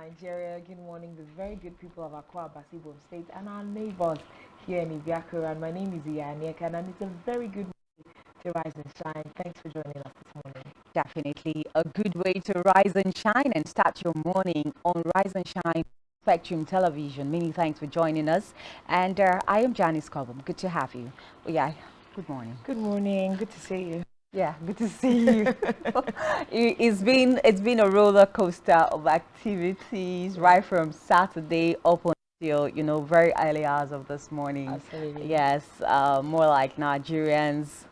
Nigeria. Good morning, the very good people of Akwa Ibom State and our neighbors here in Ibiakura. And my name is Iyanieka, and it's a very good way to rise and shine. Thanks for joining us this morning. Definitely a good way to rise and shine and start your morning on Rise and Shine Spectrum Television. Many thanks for joining us. And I am Janice Cobham. Good to have you. Yeah, good morning. Good morning. Good to see you. Yeah, good to see you. It's been a roller coaster of activities right from Saturday up until very early hours of this morning. Absolutely. Yes, more like Nigerians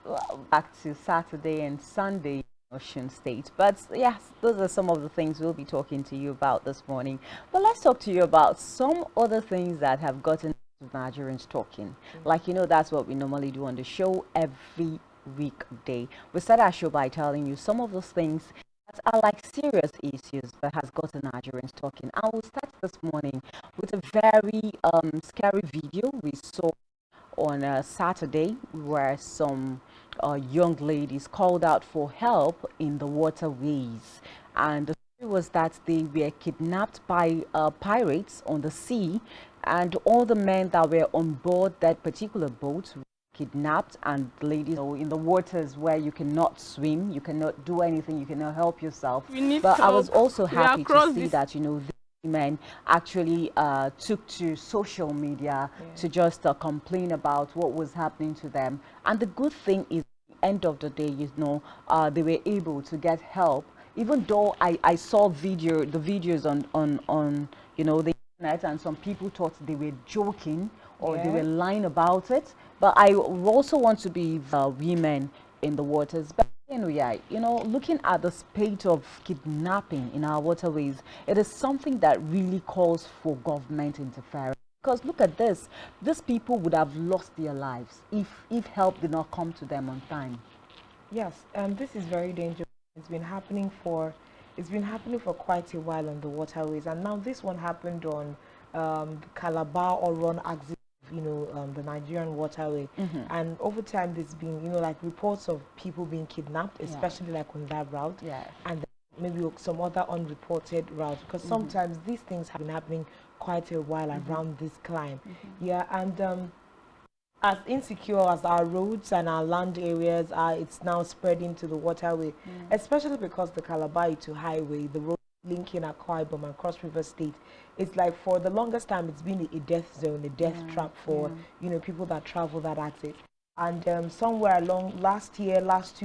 back to Saturday and Sunday. Ocean State. But yes, those are some of the things we'll be talking to you about this morning. But let's talk to you about some other things that have gotten Nigerians talking. Like, that's what we normally do on the show every weekday. We start our show by telling you some of those things that are like serious issues that has gotten Nigerians talking. I will start this morning with a very scary video we saw on Saturday, where some young ladies called out for help in the waterways, and the story was that they were kidnapped by pirates on the sea, and all the men that were on board that particular boat were kidnapped, and the ladies in the waters where you cannot swim, you cannot do anything, you cannot help yourself. But I was also happy to see that men actually took to social media to just complain about what was happening to them. And the good thing is, at the end of the day, they were able to get help. Even though I saw the videos on the internet, and some people thought they were joking or they were lying about it. But I also want to be women in the waters. But looking at the spate of kidnapping in our waterways, it is something that really calls for government interference. Because look at this, these people would have lost their lives if help did not come to them on time. Yes, and this is very dangerous. It's been happening for quite a while on the waterways, and now this one happened on Calabar or Ron axis. The Nigerian waterway, and over time there's been like reports of people being kidnapped, especially like on that route, and maybe some other unreported routes, because sometimes these things have been happening quite a while around this climb. And as insecure as our roads and our land areas are, it's now spreading to the waterway, especially because the Calabar to highway, the road linking Akwa Ibom and Cross River State, it's like for the longest time it's been a death zone, a death trap for people that travel that access. And somewhere along last 2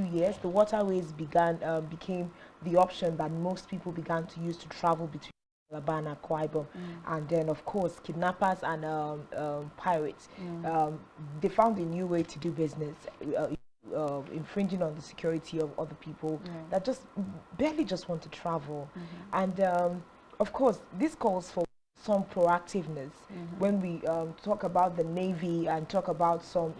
years, the waterways became the option that most people began to use to travel between Calabar and Akwa Ibom. And then of course kidnappers and pirates, they found a new way to do business. Infringing on the security of other people that just barely just want to travel. And of course this calls for some proactiveness when we talk about the Navy and talk about some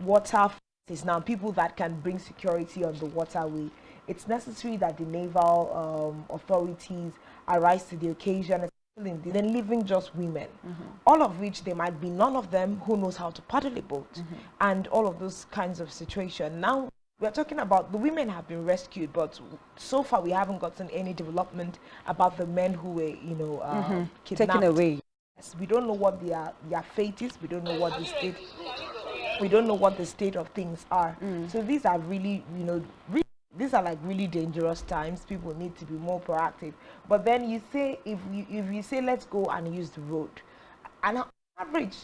water forces, now people that can bring security on the waterway. It's necessary that the naval authorities arise to the occasion, then leaving just women, all of which there might be none of them who knows how to paddle a boat, and all of those kinds of situations. Now we're talking about the women have been rescued, but so far we haven't gotten any development about the men who were kidnapped, taken away. Yes, we don't know what their fate is. We don't know what the state. We don't know what the state of things are. So these are really these are like really dangerous times. People need to be more proactive. But then you say, if you say let's go and use the road, and on average,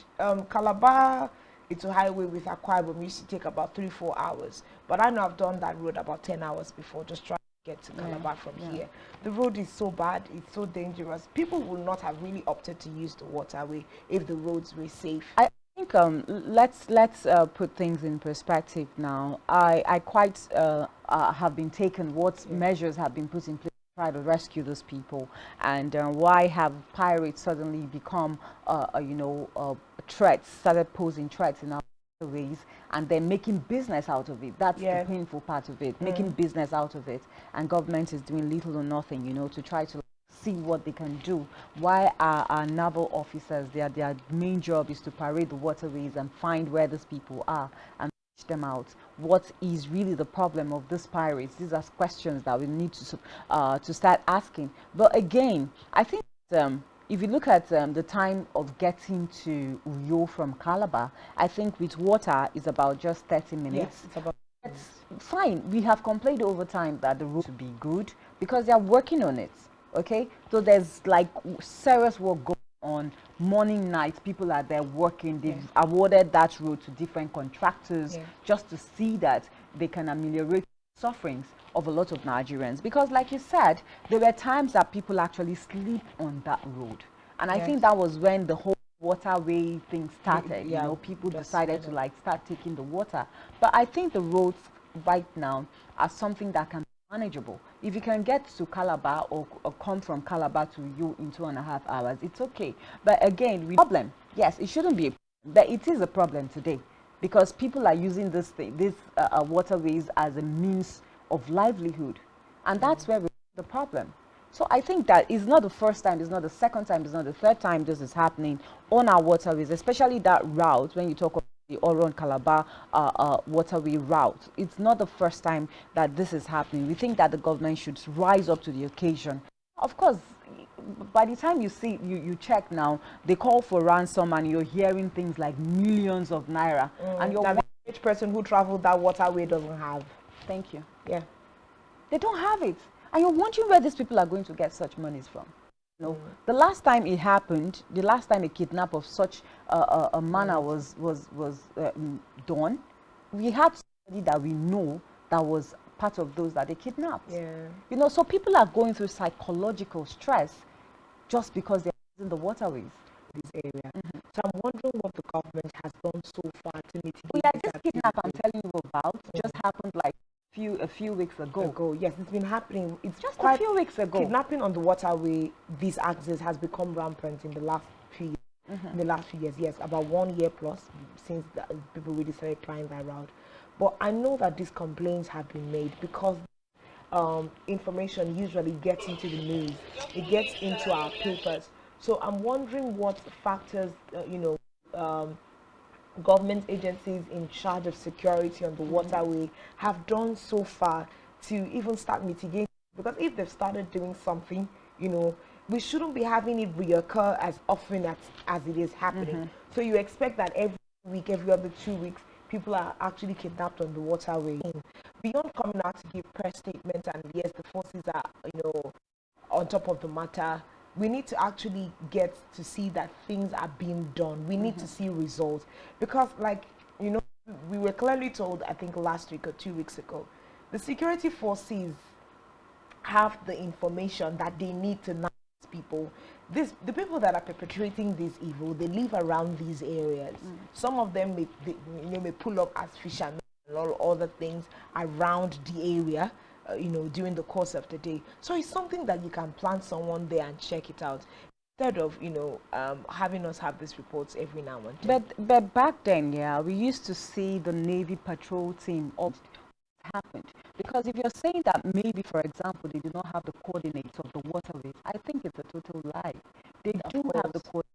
Calabar to highway with Akwa Ibom used to take about 3-4 hours. But I know I've done that road about 10 hours before, just trying to get to Calabar from here. The road is so bad, it's so dangerous. People would not have really opted to use the waterway if the roads were safe. I think let's put things in perspective now. I quite have been taken what measures have been put in place to try to rescue those people, and why have pirates suddenly become threats, started posing threats in our ways, and then making business out of it. That's the painful part of it, making business out of it, and government is doing little or nothing to try to see what they can do. Why are our naval officers, their main job is to parade the waterways and find where these people are and fish them out. What is really the problem of these pirates? These are questions that we need to start asking. But again, I think if you look at the time of getting to Uyo from Calabar, I think with water is about just 30 minutes. Yes, it's about. It's fine. We have complained over time that the road should be good because they are working on it. Okay, so there's like serious work going on, morning, night. People are there working. They've awarded that road to different contractors just to see that they can ameliorate sufferings of a lot of Nigerians. Because like you said, there were times that people actually sleep on that road, and I think that was when the whole waterway thing started. You know, people decided to like start taking the water. But I think the roads right now are something that can be manageable. If you can get to Calabar or come from Calabar to you in 2.5 hours, it's okay. But again, the problem, yes, it shouldn't be, but it is a problem today because people are using this waterways as a means of livelihood, and that's where the problem. So I think that it's not the first time, it's not the second time, it's not the third time this is happening on our waterways, especially that route when you talk about the Oron Calabar waterway route. It's not the first time that this is happening. We think that the government should rise up to the occasion. Of course, by the time you see, you check now, they call for ransom and you're hearing things like millions of naira. And you're the average person who traveled that waterway doesn't have. Thank you. Yeah. They don't have it. And you're wondering where these people are going to get such monies from. You know, the last time it happened, the last time a kidnap of such a manner was done, we had somebody that we know that was part of those that they kidnapped. Yeah. You know, so people are going through psychological stress just because they're using the waterways. This area. So I'm wondering what the government has done so far to mitigate. Oh, yeah, this kidnap I'm telling you about just happened like a few weeks ago. Yes, it's been happening. It's just quite a few weeks ago. Kidnapping on the waterway, this axis has become rampant in the last few years. In the last few years, yes, about 1 year plus since people really started trying that route. But I know that these complaints have been made because information usually gets into the news. It gets into our papers. So I'm wondering what factors, government agencies in charge of security on the waterway have done so far to even start mitigating. Because if they've started doing something, we shouldn't be having it reoccur as often as it is happening. So you expect that every week, every other 2 weeks, people are actually kidnapped on the waterway. Beyond coming out to give press statements and yes, the forces are, on top of the matter, we need to actually get to see that things are being done. We need to see results. Because, we were clearly told, I think last week or 2 weeks ago, the security forces have the information that they need to know people. The people that are perpetrating this evil, they live around these areas. Some of them may pull up as fishermen and all other things around the area. During the course of the day. So it's something that you can plant someone there and check it out instead of, having us have these reports every now and then. But back then, yeah, we used to see the Navy patrol team of happened. Because if you're saying that maybe, for example, they do not have the coordinates of the waterways, I think it's a total lie. They do have the coordinates.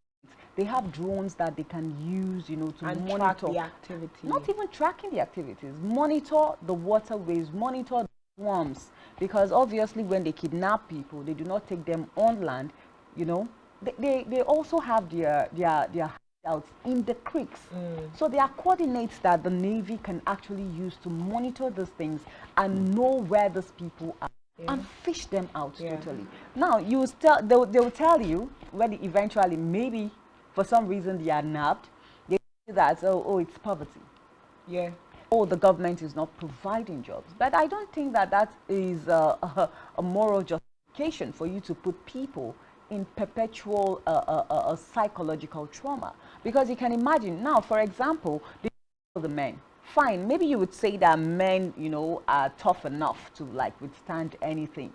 They have drones that they can use, to monitor track the activity. Not even tracking the activities. Monitor the waterways, monitor swarms, because obviously when they kidnap people, they do not take them on land. They also have their hideouts in the creeks. So there are coordinates that the Navy can actually use to monitor these things and know where these people are and fish them out totally. Now they will tell you when eventually maybe for some reason they are nabbed, they say that it's poverty. Yeah. Oh, the government is not providing jobs. But I don't think that is a moral justification for you to put people in perpetual psychological trauma. Because you can imagine, now, for example, the men. Fine, maybe you would say that men, are tough enough to, withstand anything,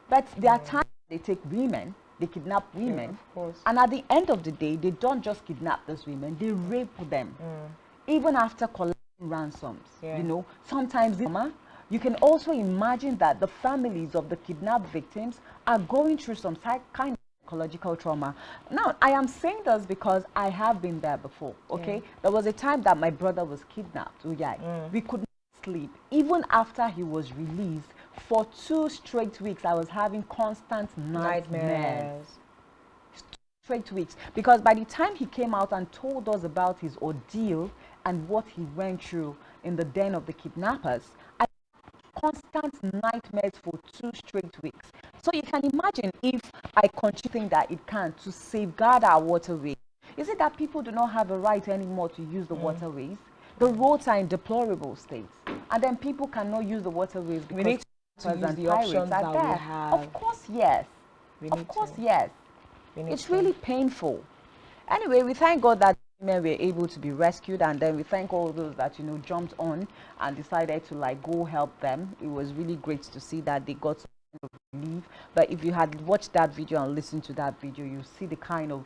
But there are times they take women, they kidnap women. Of course. And at the end of the day, they don't just kidnap those women, they rape them. Even after collecting ransoms, sometimes you can also imagine that the families of the kidnapped victims are going through some kind of psychological trauma. Now, I am saying this because I have been there before, okay? Yeah. There was a time that my brother was kidnapped. We could not sleep. Even after he was released, for 2 straight weeks, I was having constant nightmares. Straight weeks. Because by the time he came out and told us about his ordeal and what he went through in the den of the kidnappers, I constant nightmares for 2 straight weeks. So you can imagine if I continue that it can to safeguard our waterways. Is it that people do not have a right anymore to use the waterways? The roads are in deplorable states, and then people cannot use the waterways because We need to use the options that we have. Of course, yes. Of course, yes. It's really painful. Anyway, we thank God that women were able to be rescued, and then we thank all those that jumped on and decided to like go help them. It was really great to see that they got some kind of relief. But if you had watched that video and listened to that video, you see the kind of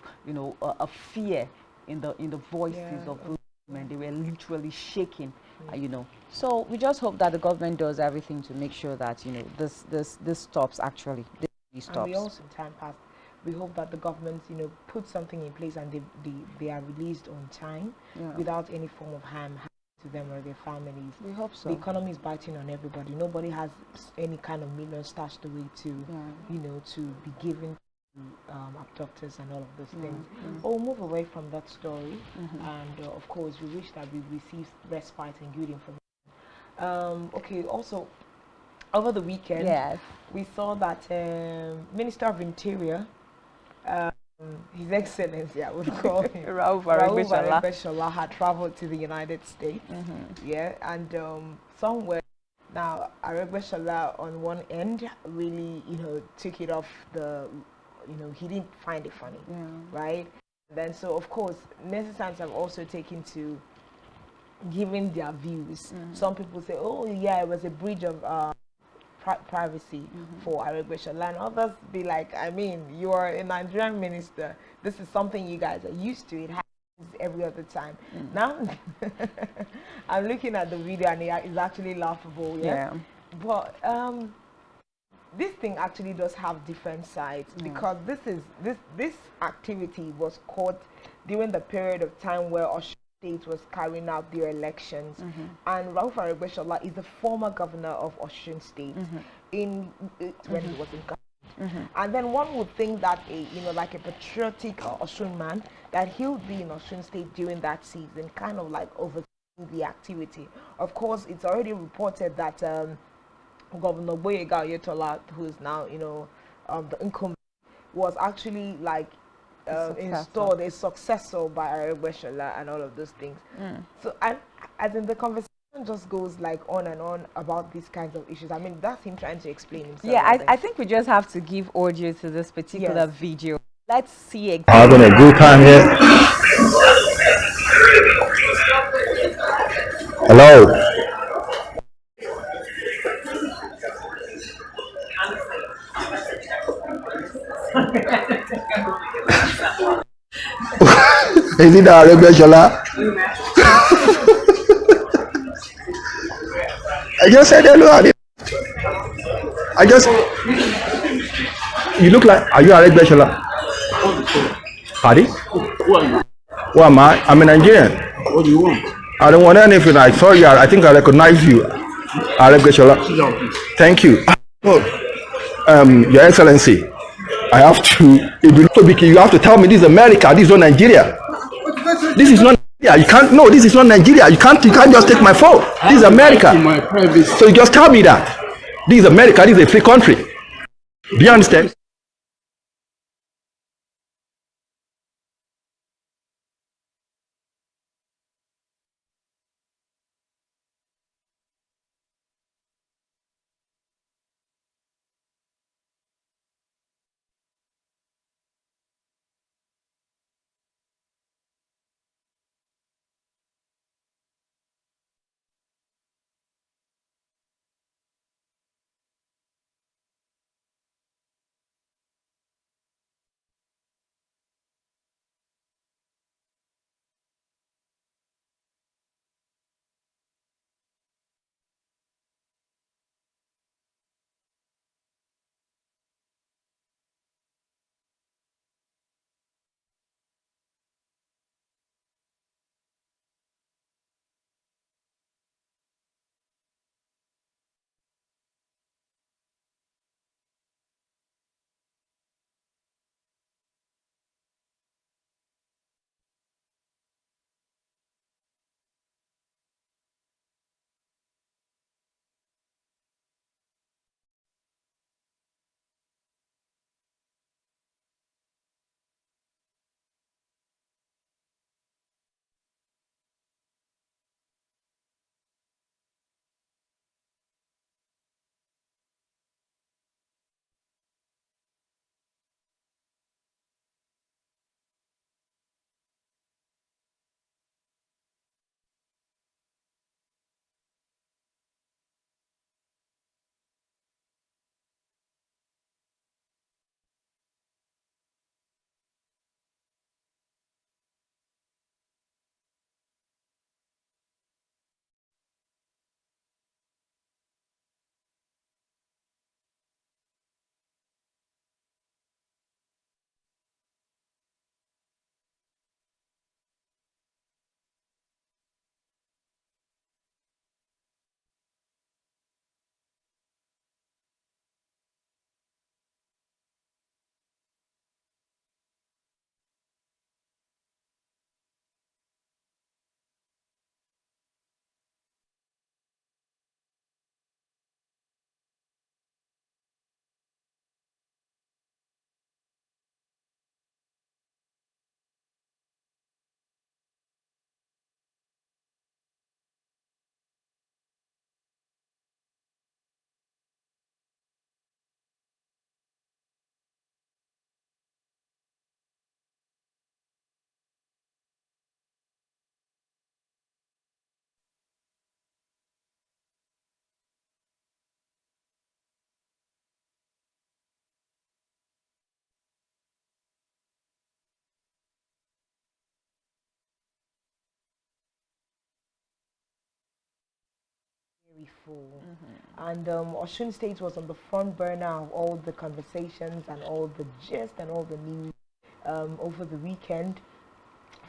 a fear in the voices of those women. They were literally shaking. So we just hope that the government does everything to make sure that this stops. Actually, this really stops. And we also, in time past, we hope that the government put something in place and they are released on time without any form of harm to them or their families. We hope so. The economy is biting on everybody. Nobody has any kind of million stashed away to to be given to abductors and all of those things. But we'll move away from that story, and of course we wish that we receive respite and good information. Okay, also over the weekend we saw that Minister of Interior, His Excellency, I would call him, Rauf Aregbesola, had traveled to the United States. And somewhere now Aregbesola on one end really took it off the he didn't find it funny, right? Then so of course netizens have also taken to giving their views. Some people say, oh yeah, it was a breach of privacy for Aregbesola, and others be like, I mean, you are a Nigerian minister, this is something you guys are used to, it happens every other time. Now I'm looking at the video and it's actually laughable, but this thing actually does have different sides, because this activity was caught during the period of time where Osun State was carrying out their elections, and Rauf Aregbesola is the former governor of Osun State when he was in government. And then one would think that like a patriotic Osun man, that he'll be in Osun State during that season, kind of like overseeing the activity. Of course, it's already reported that Governor Boyega Oyetola, who is now the incumbent, was actually like installed a successor by Aregbesola and all of those things. So as in the conversation just goes like on and on about these kinds of issues. I mean, that's him trying to explain himself. Yeah, I think we just have to give audio to this particular video. Let's see it. Having a good time here. Hello. Is it Aregbesola? I just said hello. I just. You look like. Are you Aregbesola? Pardon? Who are you? Who am I? I'm a Nigerian. What do you want? I don't want anything. I saw you. I think I recognize you. Aregbesola. Sit down, please. Thank you. Your Excellency, I have to. You have to tell me this is America. This is not Nigeria. This is not Nigeria. You can't. No, this is not Nigeria. You can't just take my phone. This is America. So you just tell me that this is America. This is a free country. Do you understand? very full. And Osun State was on the front burner of all the conversations and all the gist and all the news over the weekend,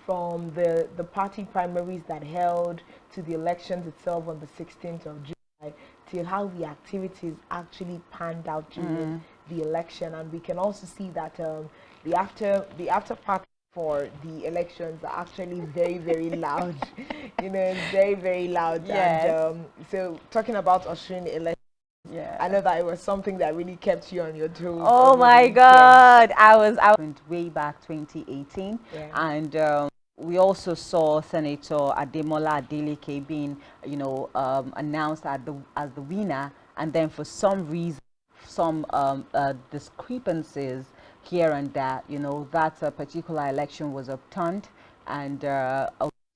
from the party primaries that held to the elections itself on the 16th of July, to how the activities actually panned out during the election. And we can also see that the after party for the elections are actually very, very loud. It's very, very loud. Yes. And so talking about Australian elections, Yeah. I know that it was something that really kept you on your toes. Oh over the my weekend. God! I went way back 2018, Yeah. and we also saw Senator Ademola Adeleke being, announced as the winner, and then for some reason, some discrepancies here and there, that particular election was upturned, and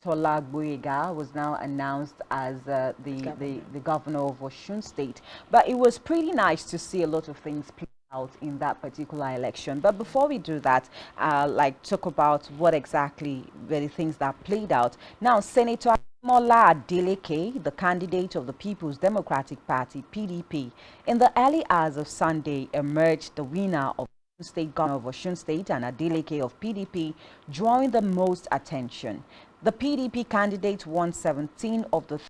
Tola Gboyega was now announced as the governor of Osun State. But it was pretty nice to see a lot of things play out in that particular election. But before we do that, talk about what exactly were the things that played out. Now, Senator Mola Adeleke, the candidate of the People's Democratic Party, PDP, in the early hours of Sunday emerged the winner of State Governor of Osun State and Adeleke of PDP, drawing the most attention. The PDP candidate won 17 of the 30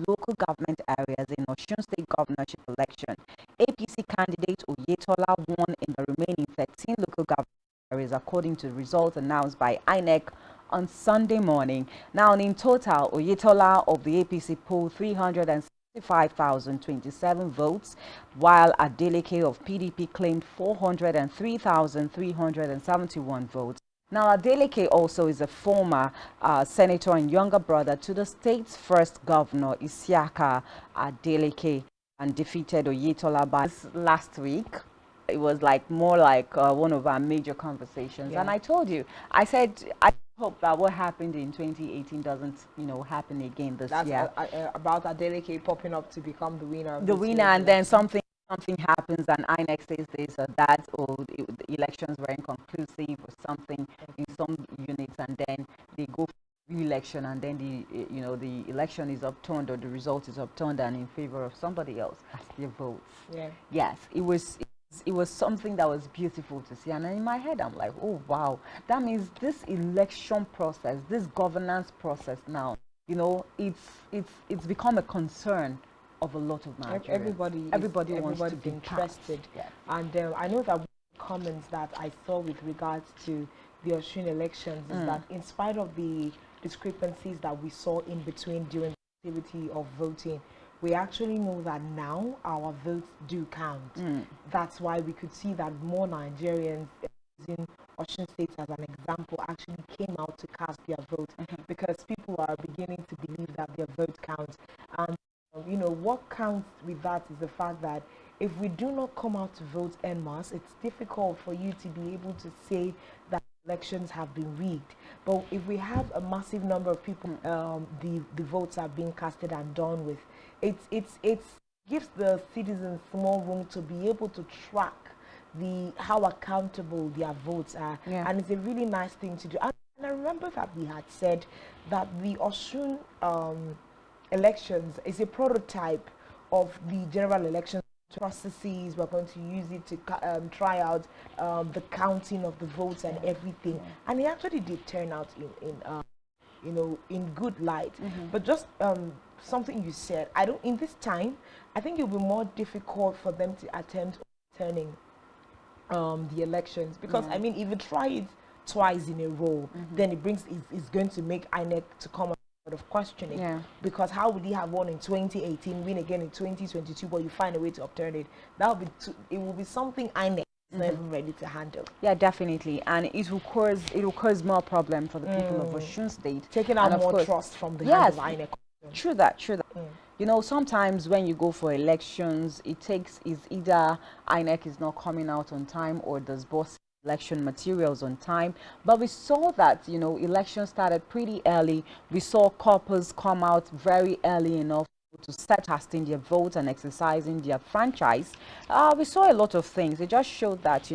local government areas in Osun State governorship election. APC candidate Oyetola won in the remaining 13 local government areas according to results announced by INEC on Sunday morning. Now, in total, Oyetola of the APC polled 365,027 votes, while Adeleke of PDP claimed 403,371 votes. Now, Adeleke also is a former senator and younger brother to the state's first governor, Isiaka Adeleke, and defeated Oyetola by last week. It was more like one of our major conversations. Yeah. And I told you, I said, I hope that what happened in 2018 doesn't, happen again this year. About Adeleke popping up to become the winner. Of the winner, and then something happens and INEC says this or that, or the elections were inconclusive or something in some units, and then they go for re-election, and then the election is upturned or the result is upturned and in favor of somebody else as their votes. Yeah. Yes, it was something that was beautiful to see, and in my head I'm like, oh wow, that means this election process, this governance process now, it's become a concern of a lot of Nigerians. Everybody wants to be interested. Yes. And I know that comments that I saw with regards to the Osun elections is that in spite of the discrepancies that we saw in between during the activity of voting, we actually know that now our votes do count. That's why we could see that more Nigerians in Osun State as an example actually came out to cast their vote, because people are beginning to believe that their vote counts. And what counts with that is the fact that if we do not come out to vote en masse, it's difficult for you to be able to say that elections have been rigged. But if we have a massive number of people, the votes are being casted and done with, it gives the citizens more room to be able to track how accountable their votes are. Yeah. And it's a really nice thing to do. And I remember that we had said that the Osun elections is a prototype of the general election processes. We're going to use it to try out the counting of the votes and everything, and it actually did turn out in good light. But just something you said, in this time I think it will be more difficult for them to attempt turning the elections, because I mean, if you try it twice in a row, then it's going to make INEC to come of questioning, because how would he have won in 2018, win again in 2022, but you find a way to upturn it? That would it will be something INEC is not even ready to handle. Yeah, definitely, and it will cause more problem for the people of Osun State, taking out more trust from the hands of INEC. True that. Sometimes when you go for elections, is either INEC is not coming out on time, or does boss election materials on time. But we saw that elections started pretty early. We saw couples come out very early enough to start casting their votes and exercising their franchise. We saw a lot of things. It just showed that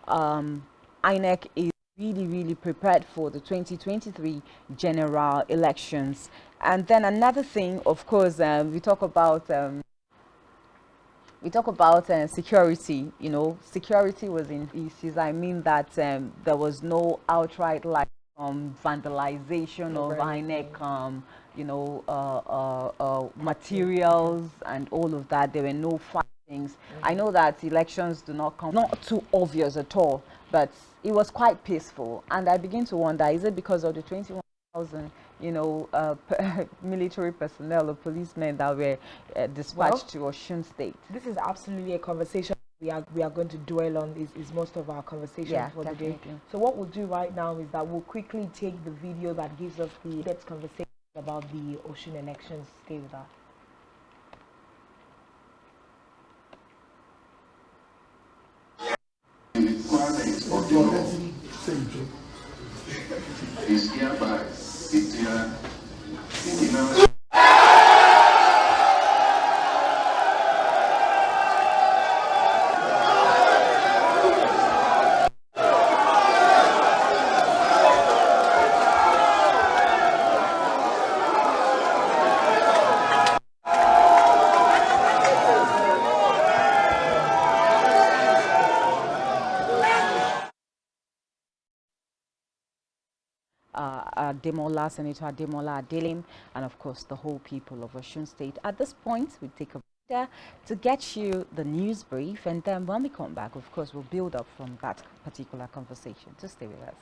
INEC is really prepared for the 2023 general elections. And then another thing, of course, we talk about security. You know, security was in issues. I mean that there was no outright like vandalization of INEC, materials and all of that. There were no fightings. I know that elections do not come, not too obvious at all, but it was quite peaceful. And I begin to wonder, is it because of the 21,000 military personnel or policemen that were dispatched to Osun State? This is absolutely a conversation we are going to dwell on. Is most of our conversation for the day. So what we'll do right now is that we'll quickly take the video that gives us the in-depth conversation about the Osun elections. Stay with us. Is hereby declared Senator Ademola Adelim, and of course the whole people of Osun State. At this point, we take a break to get you the news brief, and then when we come back, of course, we'll build up from that particular conversation. Just stay with us.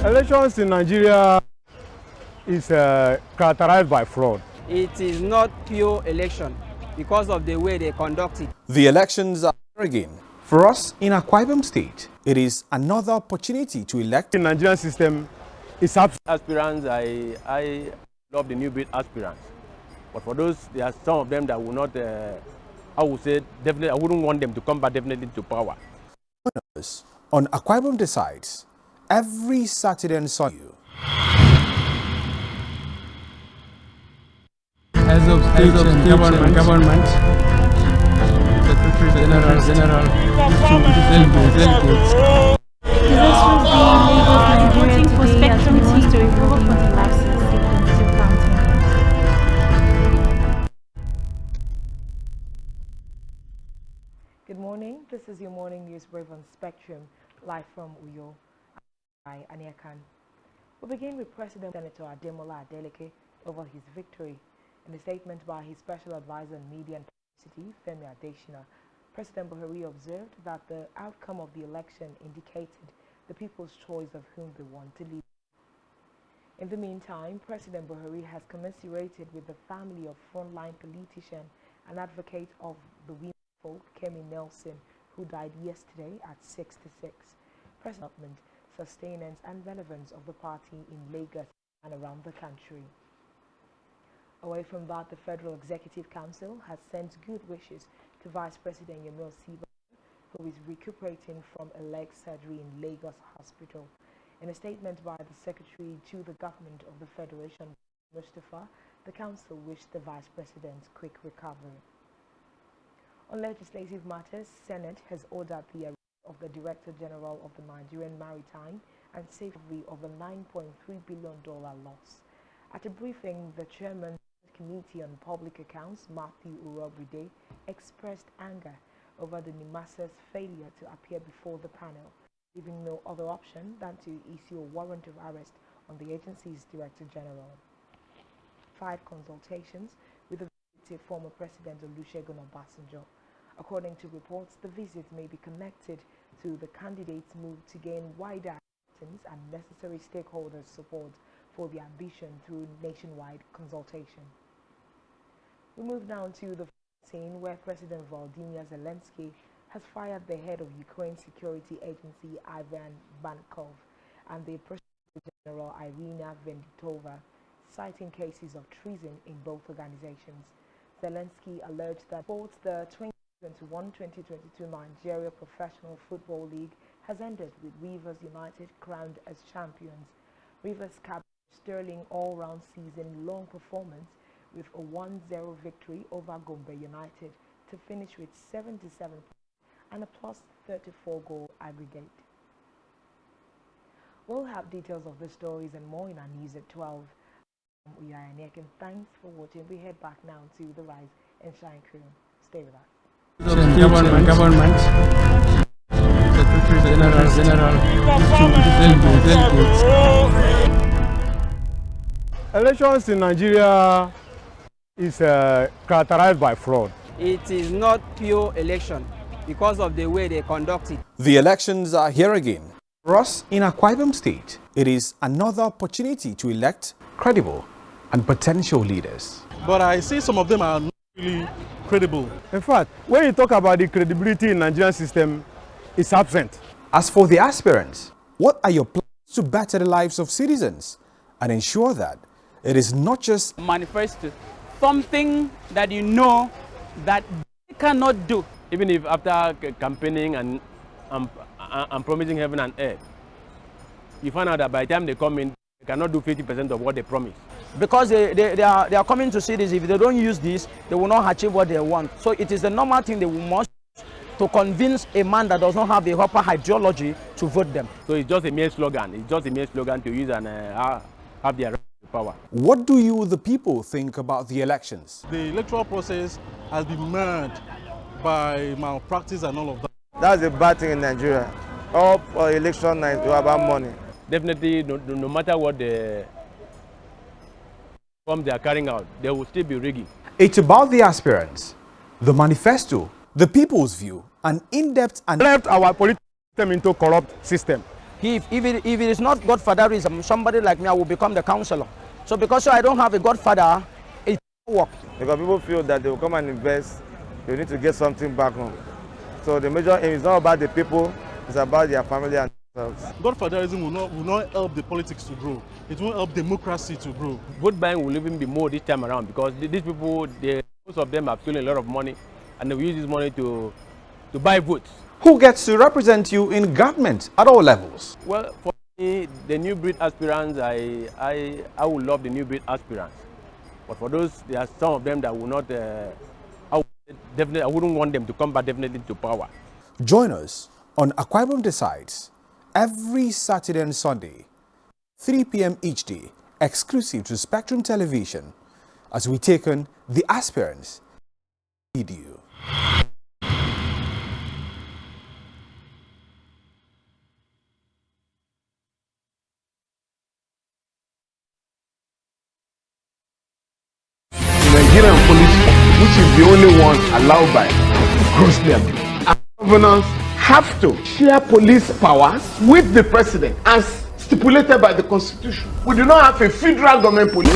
Elections in Nigeria is characterized by fraud. It is not pure election. because of the way they conduct it. The elections are here again. For us in Akwa Ibom State, it is another opportunity to elect. The Nigerian system is absent. Aspirants, I love the new bid aspirants. But for those, there are some of them that will not, I would say, definitely, I wouldn't want them to come back definitely to power. On Akwa Ibom Decides, every Saturday and Sunday. As of state and government, Secretary General, delegates. Voting for Spectrum TV to report for the lapses in counting. Good morning. This is your morning news brief on Spectrum, live from Uyo. By Ania Khan. We begin with President Senator Ademola Adeleke over his victory. In a statement by his special advisor on media and publicity, Femi Adesina, President Buhari observed that the outcome of the election indicated the people's choice of whom they want to lead. In the meantime, President Buhari has commiserated with the family of frontline politician and advocate of the women folk, Kemi Nelson, who died yesterday at 66. President sustenance and relevance of the party in Lagos and around the country. Away from that, the Federal Executive Council has sent good wishes to Vice President Yemil Siba, who is recuperating from a leg surgery in Lagos Hospital. In a statement by the Secretary to the Government of the Federation, Mustafa, the Council wished the Vice President quick recovery. On legislative matters, Senate has ordered the arrest of the Director General of the Nigerian Maritime and Safety of a $9.3 billion loss. At a briefing, the Chairman of the Committee on Public Accounts, Matthew Urobride, expressed anger over the NIMASA's failure to appear before the panel, leaving no other option than to issue a warrant of arrest on the agency's Director General. 5 consultations with the former President Olusegun Obasanjo. According to reports, the visit may be connected to the candidate's move to gain wider acceptance and necessary stakeholders' support for the ambition through nationwide consultation. We move now to the scene where President Volodymyr Zelensky has fired the head of Ukraine Security Agency Ivan Bankov and the Prosecutor General Irina Venditova, citing cases of treason in both organizations. Zelensky alleged that both the 2021-2022 Nigeria Professional Football League has ended with Rivers United crowned as champions. Rivers capped sterling all-round season-long performance with a 1-0 victory over Gombe United to finish with 77 points and a plus 34 goal aggregate. We'll have details of the stories and more in our news at 12. We are Aniek, and thanks for watching. We head back now to the Rise and Shine crew. Stay with us. Government, Secretary General, delegates. Elections in Nigeria is characterized by fraud. It is not pure election because of the way they conduct it. The elections are here again. For us in Akwa Ibom State, it is another opportunity to elect credible and potential leaders. But I see some of them are not really credible. In fact, when you talk about the credibility in the Nigerian system, it's absent. As for the aspirants, what are your plans to better the lives of citizens and ensure that it is not just manifesto, something that you know that they cannot do? Even if after campaigning and promising heaven and earth, you find out that by the time they come in, they cannot do 50% of what they promise. Because they are coming to see this. If they don't use this, they will not achieve what they want. So it is the normal thing they must to convince a man that does not have a proper ideology to vote them. So it's just a mere slogan. It's just a mere slogan to use and have their power. What do you, the people, think about the elections? The electoral process has been marred by malpractice and all of that. That's a bad thing in Nigeria. All for election night, you about money. Definitely, no matter what the form they are carrying out, they will still be rigging. It's about the aspirants, the manifesto, the people's view, an in-depth and left our political system into corrupt system. If it is not godfatherism, somebody like me, I will become the counselor. So because I don't have a godfather, it's work. Because people feel that they will come and invest, they need to get something back home. So the major aim is not about the people, it's about their family and themselves. Godfatherism will not help the politics to grow. It won't help democracy to grow. Vote buying will even be more this time around because these people, most of them have stolen a lot of money and they will use this money to buy votes. Who gets to represent you in government at all levels? Well, for me, the new breed aspirants, I would love the new breed aspirants. But for those, there are some of them that will not, I wouldn't want them to come back definitely to power. Join us on Akwa Ibom Decides every Saturday and Sunday, 3 p.m. each day, exclusive to Spectrum Television, as we take on the aspirants lead you. Nigerian police, which is the only one allowed by grossly abused. Our governors have to share police powers with the president as stipulated by the constitution. We do not have a federal government police.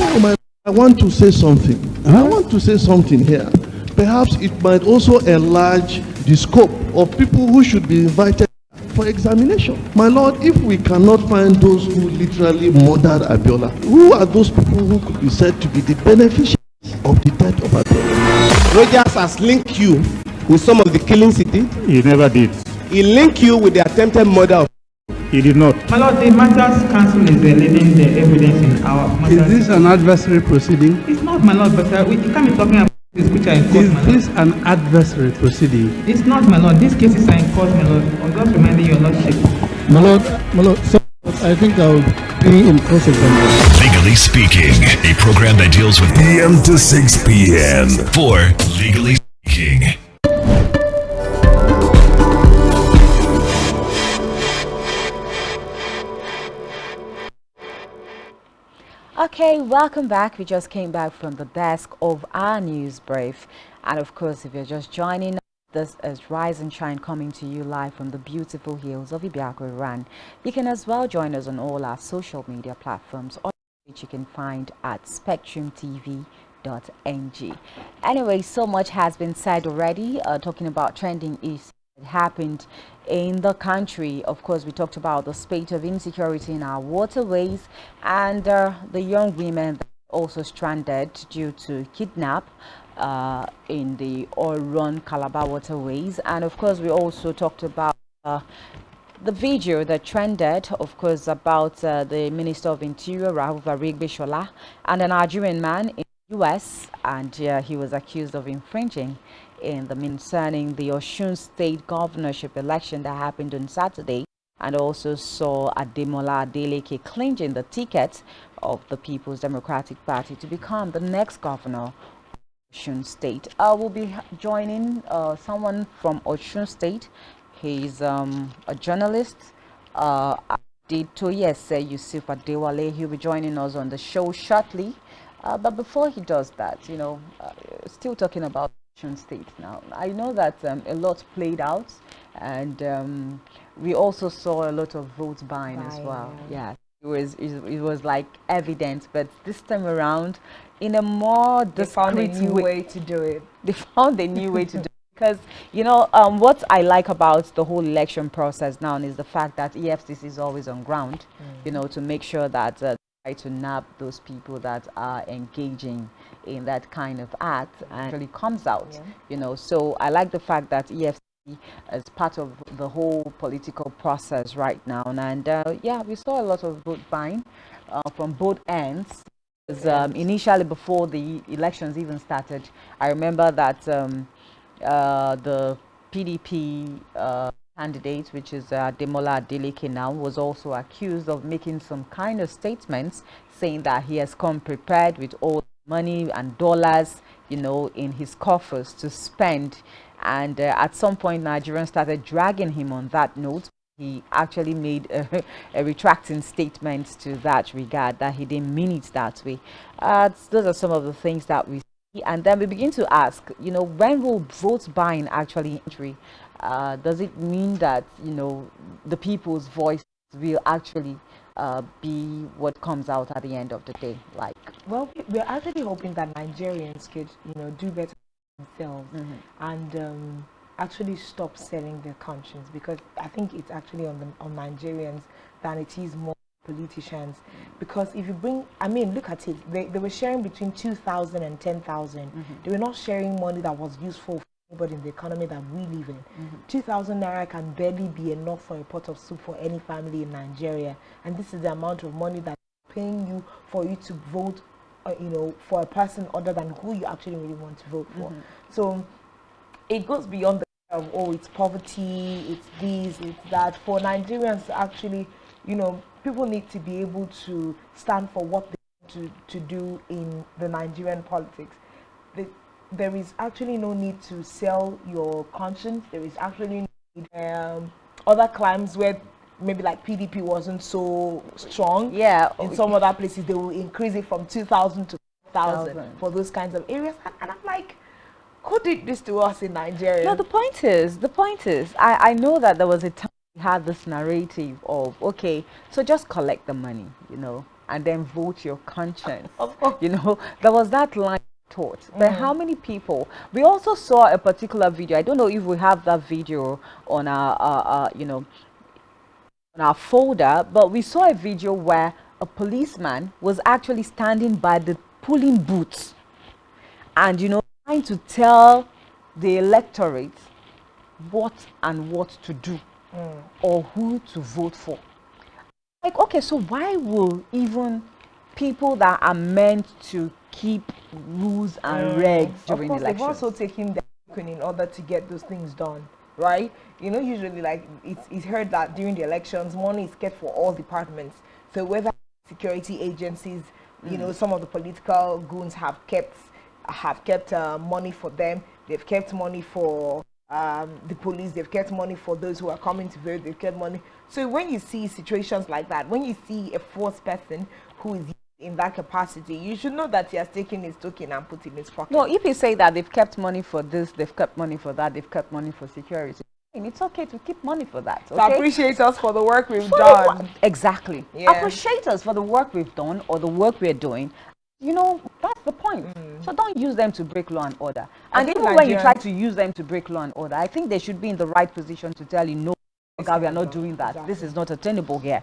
I want to say something. I want to say something here. Perhaps it might also enlarge the scope of people who should be invited for examination. My Lord, if we cannot find those who literally murdered Abiola, who are those people who could be said to be the beneficiaries of the death of Abiola? Rogers has linked you with some of the killings he did. He never did. He linked you with the attempted murder of. He did not. My Lord, the Matters Council is leading the evidence in our matters. Is this an adversary proceeding? It's not, my Lord, but you can't be talking about this which are in court, Is this an adversary proceeding? It's not, my Lord. These cases are in court, my Lord. I'm just reminding your Lordship. My Lord, so I think I will be in cross-examination. Legally Speaking, a program that deals with PM to 6 p.m. for Legally Speaking. Okay, welcome back. We just came back from the desk of our news brief. And of course, if you're just joining us, this is Rise and Shine coming to you live from the beautiful hills of Ibiako, Iran. You can as well join us on all our social media platforms, which you can find at spectrumtv.ng. Anyway, so much has been said already, talking about trending issues that happened in the country. Of course, we talked about the spate of insecurity in our waterways and the young women that are also stranded due to kidnap in the Oron Calabar waterways. And of course, we also talked about the video that trended, of course, about the Minister of Interior, Rahul Varigbeshola, and a Nigerian man in the US, and he was accused of infringing in the concerning the Osun State governorship election that happened on Saturday, and also saw Ademola Adeleke clinging the ticket of the People's Democratic Party to become the next governor of Osun State. We'll be joining someone from Osun State. He's a journalist. Toyese Yusuf Adewale. He'll be joining us on the show shortly. But before he does that, still talking about Osun State now. I know that a lot played out, and we also saw a lot of vote buying as well. Yeah, it was like evident, but this time around, in a more discreet way to do it. They found a new way to do it. Because, what I like about the whole election process now is the fact that EFCC is always on ground, to make sure that try to nab those people that are engaging in that kind of act and actually comes out, So I like the fact that EFCC is part of the whole political process right now. And yeah, we saw a lot of vote buying from both ends. Initially, before the elections even started, I remember that the PDP candidate, which is Ademola Adeleke now, was also accused of making some kind of statements saying that he has come prepared with all the money and dollars, in his coffers to spend. And at some point, Nigerians started dragging him on that note. He actually made a retracting statement to that regard, that he didn't mean it that way. Those are some of the things that we see. And then we begin to ask, when will vote buying actually entry? Does it mean that, the people's voice will actually be what comes out at the end of the day? Like, well, we're actually hoping that Nigerians could, do better themselves and actually stop selling their conscience, because I think it's actually on Nigerians than it is more politicians. Because if you bring, I mean, look at it, they were sharing between 2,000 and 10,000. They were not sharing money that was useful for anybody in the economy that we live in. 2,000 naira can barely be enough for a pot of soup for any family in Nigeria, and this is the amount of money that paying you for you to vote, for a person other than who you actually really want to vote for. So it goes beyond the of, oh, it's poverty, it's this, it's that. For Nigerians, actually, people need to be able to stand for what they want to do in the Nigerian politics. There is actually no need to sell your conscience. There is actually no need, other climes where maybe like PDP wasn't so strong. Yeah. In some other places, they will increase it from 2,000 to 5,000 for those kinds of areas. And I'm like, who did this to us in Nigeria? No, the point is, I know that there was a time we had this narrative of, okay, so just collect the money, and then vote your conscience. There was that line taught. But how many people? We also saw a particular video. I don't know if we have that video on our, on our folder, but we saw a video where a policeman was actually standing by the polling booths and, trying to tell the electorate what to do or who to vote for. Like, okay, so why will even people that are meant to keep rules and regs during elections? They've also taken their in order to get those things done, right? Usually, like, it's heard that during the elections, money is kept for all departments. So whether security agencies, some of the political goons have kept money for them. They've kept money for the police. They've kept money for those who are coming to vote. They've kept money. So when you see situations like that, when you see a fourth person who is in that capacity, you should know that he has taken his token and put it in his pocket. No, if you say that they've kept money for this, they've kept money for that, they've kept money for security, it's okay to keep monny for that. Okay? So appreciate us for the work we've done. Exactly. Yeah. Appreciate us for the work we've done or the work we're doing. That's the point. So don't use them to break law and order. And even when you try to use them to break law and order, I think they should be in the right position to tell you, no, okay, we are not doing that. Exactly. This is not attainable here,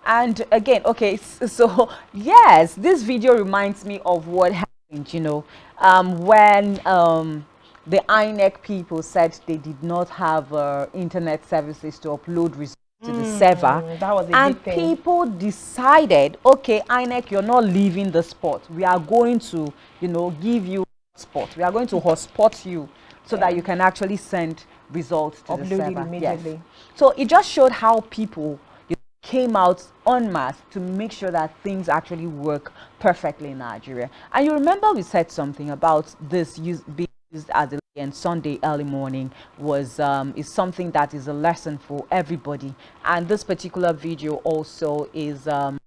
And again, okay, so yes, this video reminds me of what happened, when the INEC people said they did not have internet services to upload results to the server, that was a and big thing. People decided, okay, INEC, you're not leaving the spot. We are going to, give you spot. We are going to hotspot you so that you can actually send results to the server immediately. Yes. So it just showed how people came out en masse to make sure that things actually work perfectly in Nigeria. And you remember we said something about this being used as a and Sunday early morning was is something that is a lesson for everybody. And this particular video also is a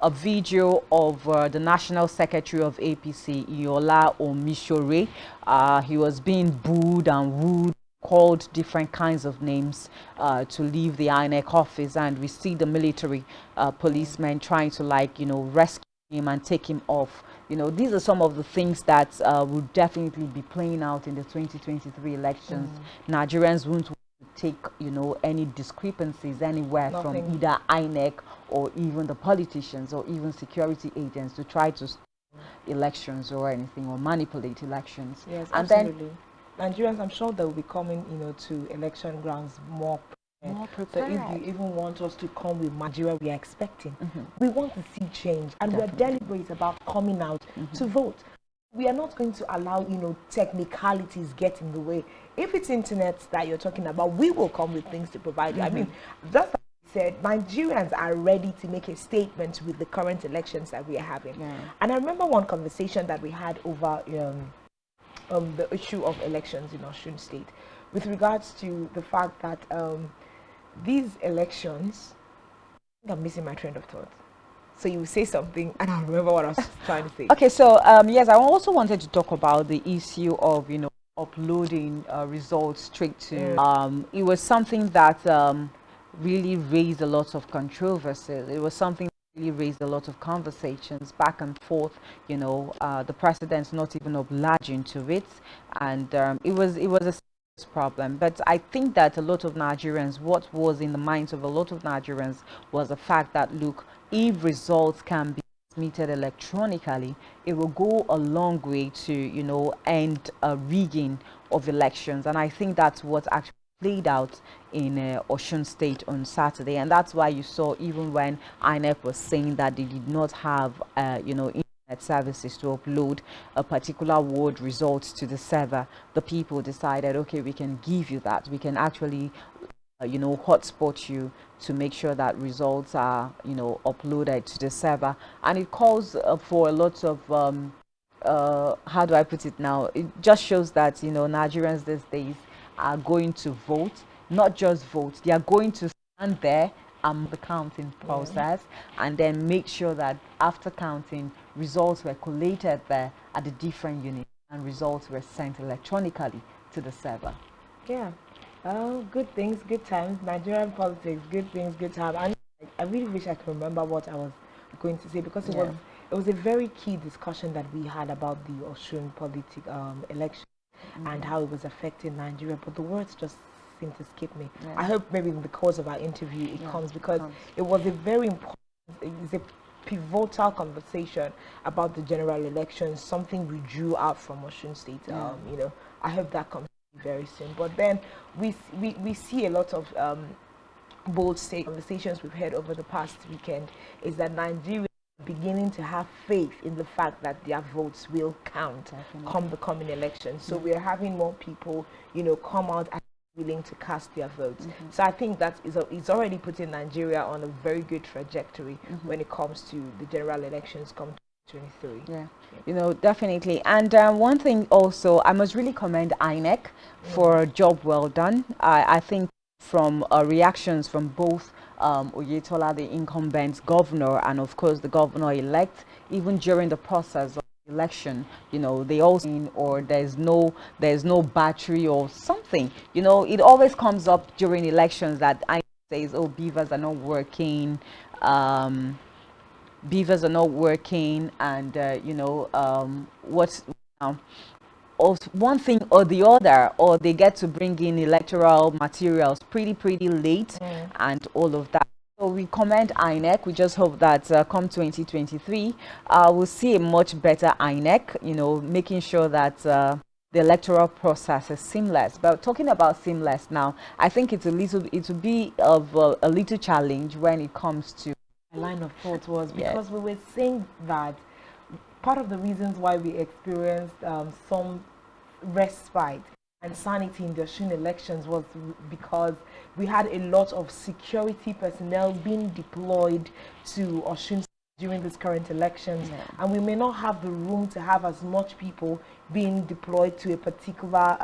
video of the National Secretary of APC, Iola Omishore. He was being booed and wooed, called different kinds of names to leave the INEC office, and we see the military policemen trying to rescue him and take him off. These are some of the things that will definitely be playing out in the 2023 elections. Nigerians won't want to take, any discrepancies anywhere from either INEC or even the politicians or even security agents to try to stop elections or anything or manipulate elections. Yes, and absolutely. Nigerians, I'm sure they will be coming, to election grounds more prepared. So if you even want us to come with Nigeria we are expecting, we want to see change, and we're deliberate about coming out to vote. We are not going to allow, technicalities get in the way. If it's internet that you're talking about, we will come with things to provide you. I mean, just like I said, Nigerians are ready to make a statement with the current elections that we are having. And I remember one conversation that we had over the issue of elections in Osun State, with regards to the fact that these elections, I think I'm missing my train of thought. So you say something and I remember what I was trying to say. Okay, so yes, I also wanted to talk about the issue of uploading results straight to it was something that really raised a lot of controversy. It was something that really raised a lot of conversations back and forth. You know, the president's not even obliging to it, and it was a serious problem. But I think that a lot of Nigerians, what was in the minds of a lot of Nigerians was the fact that, look, if results can be transmitted electronically, it will go a long way to, you know, end rigging of elections. And I think that's what actually played out in Osun State on Saturday, and that's why you saw, even when INEC was saying that they did not have you know, internet services to upload a particular ward results to the server, the people decided, okay, we can give you that, we can actually you know, hotspot you to make sure that results are, you know, uploaded to the server. And it calls for a lot of how do I put it now, it just shows that, you know, Nigerians these days are going to vote, not just vote, they are going to stand there the counting process, and then make sure that after counting, results were collated there at the different units and results were sent electronically to the server. Yeah. Oh, good things, good times. Nigerian politics, good things, good time. And I really wish I could remember what I was going to say, because it was a very key discussion that we had about the Osun election and how it was affecting Nigeria. But the words just seem to skip me. I hope maybe in the course of our interview it comes, because it was a very important, it's a pivotal conversation about the general elections, something we drew out from Osun State. You know, I hope that comes very soon. But then we see a lot of bold state conversations we've had over the past weekend, is that Nigeria is beginning to have faith in the fact that their votes will count come the coming elections. So we're having more people, you know, come out and willing to cast their votes. So I think that is already putting Nigeria on a very good trajectory when it comes to the general elections come 2023. Yeah, you know, definitely. And one thing also, I must really commend INEC for a job well done. I think from reactions from both Oyetola, the incumbent governor, and of course the governor-elect, even during the process of the election, you know, they all seen, or there's no battery or something. You know, it always comes up during elections that INEC says, oh, beavers are not working, and you know, what's one thing or the other, or they get to bring in electoral materials pretty late, and all of that. So we commend INEC. We just hope that come 2023 we'll see a much better INEC, you know, making sure that the electoral process is seamless. But talking about seamless now, I think it will be of a little challenge when it comes to line of thought was because we were saying that part of the reasons why we experienced some respite and sanity in the Osun elections was because we had a lot of security personnel being deployed to Osun during this current elections, and we may not have the room to have as much people being deployed to a particular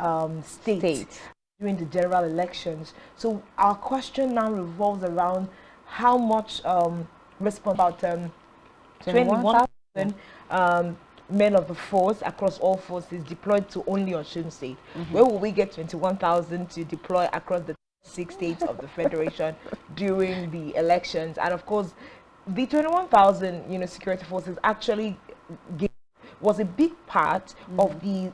state during the general elections. So our question now revolves around how much about 21,000 men of the force across all forces deployed to only Osun State. Where will we get 21,000 to deploy across the 6 states of the Federation during the elections? And of course, the 21,000, you know, security forces actually was a big part of the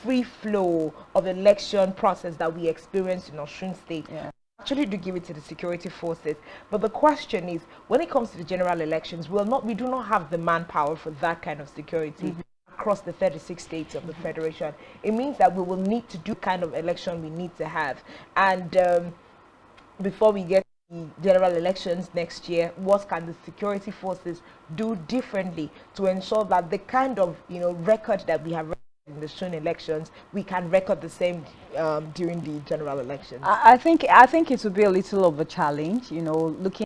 free flow of election process that we experienced in Osun State. Actually do give it to the security forces, but the question is, when it comes to the general elections, we do not have the manpower for that kind of security across the 36 states of the Federation. It means that we will need to do the kind of election we need to have, and before we get the general elections next year, what can the security forces do differently to ensure that the kind of, you know, record that we have in the Osun elections, we can record the same during the general elections? I think it will be a little of a challenge, you know, looking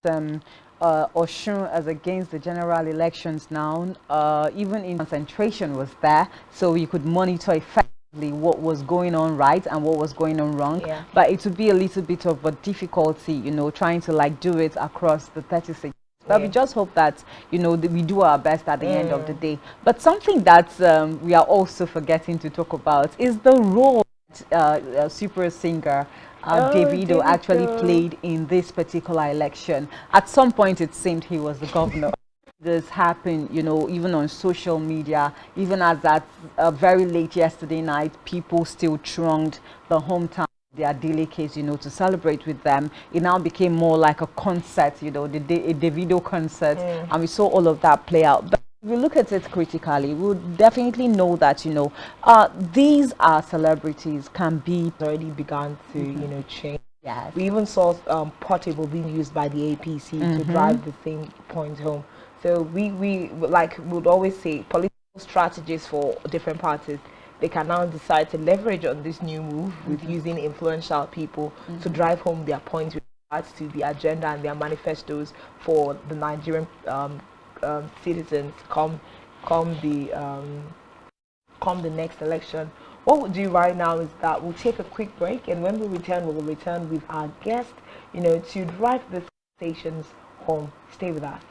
at Osun as against the general elections now. Even in concentration was there, so we could monitor effectively what was going on right and what was going on wrong. But it would be a little bit of a difficulty, you know, trying to like do it across the 36. But we just hope that, you know, we do our best at the end of the day. But something that we are also forgetting to talk about is the role that super singer Davido actually Davido. played in this particular election. At some point, it seemed he was the governor. This happened, you know, even on social media, even as at very late yesterday night, people still thronged the hometown, their daily case, you know, to celebrate with them. It now became more like a concert, you know, a Davido concert, and we saw all of that play out. But if we look at it critically, we would definitely know that, you know, these are celebrities can be already begun to, you know, change. Yes. We even saw Portable being used by the APC to drive the thing point home. So we like would always say political strategies for different parties. They can now decide to leverage on this new move with using influential people to drive home their points with regards to the agenda and their manifestos for the Nigerian citizens come the next election. What we'll do right now is that we'll take a quick break, and when we return, we will return with our guest, you know, to drive the stations home. Stay with us.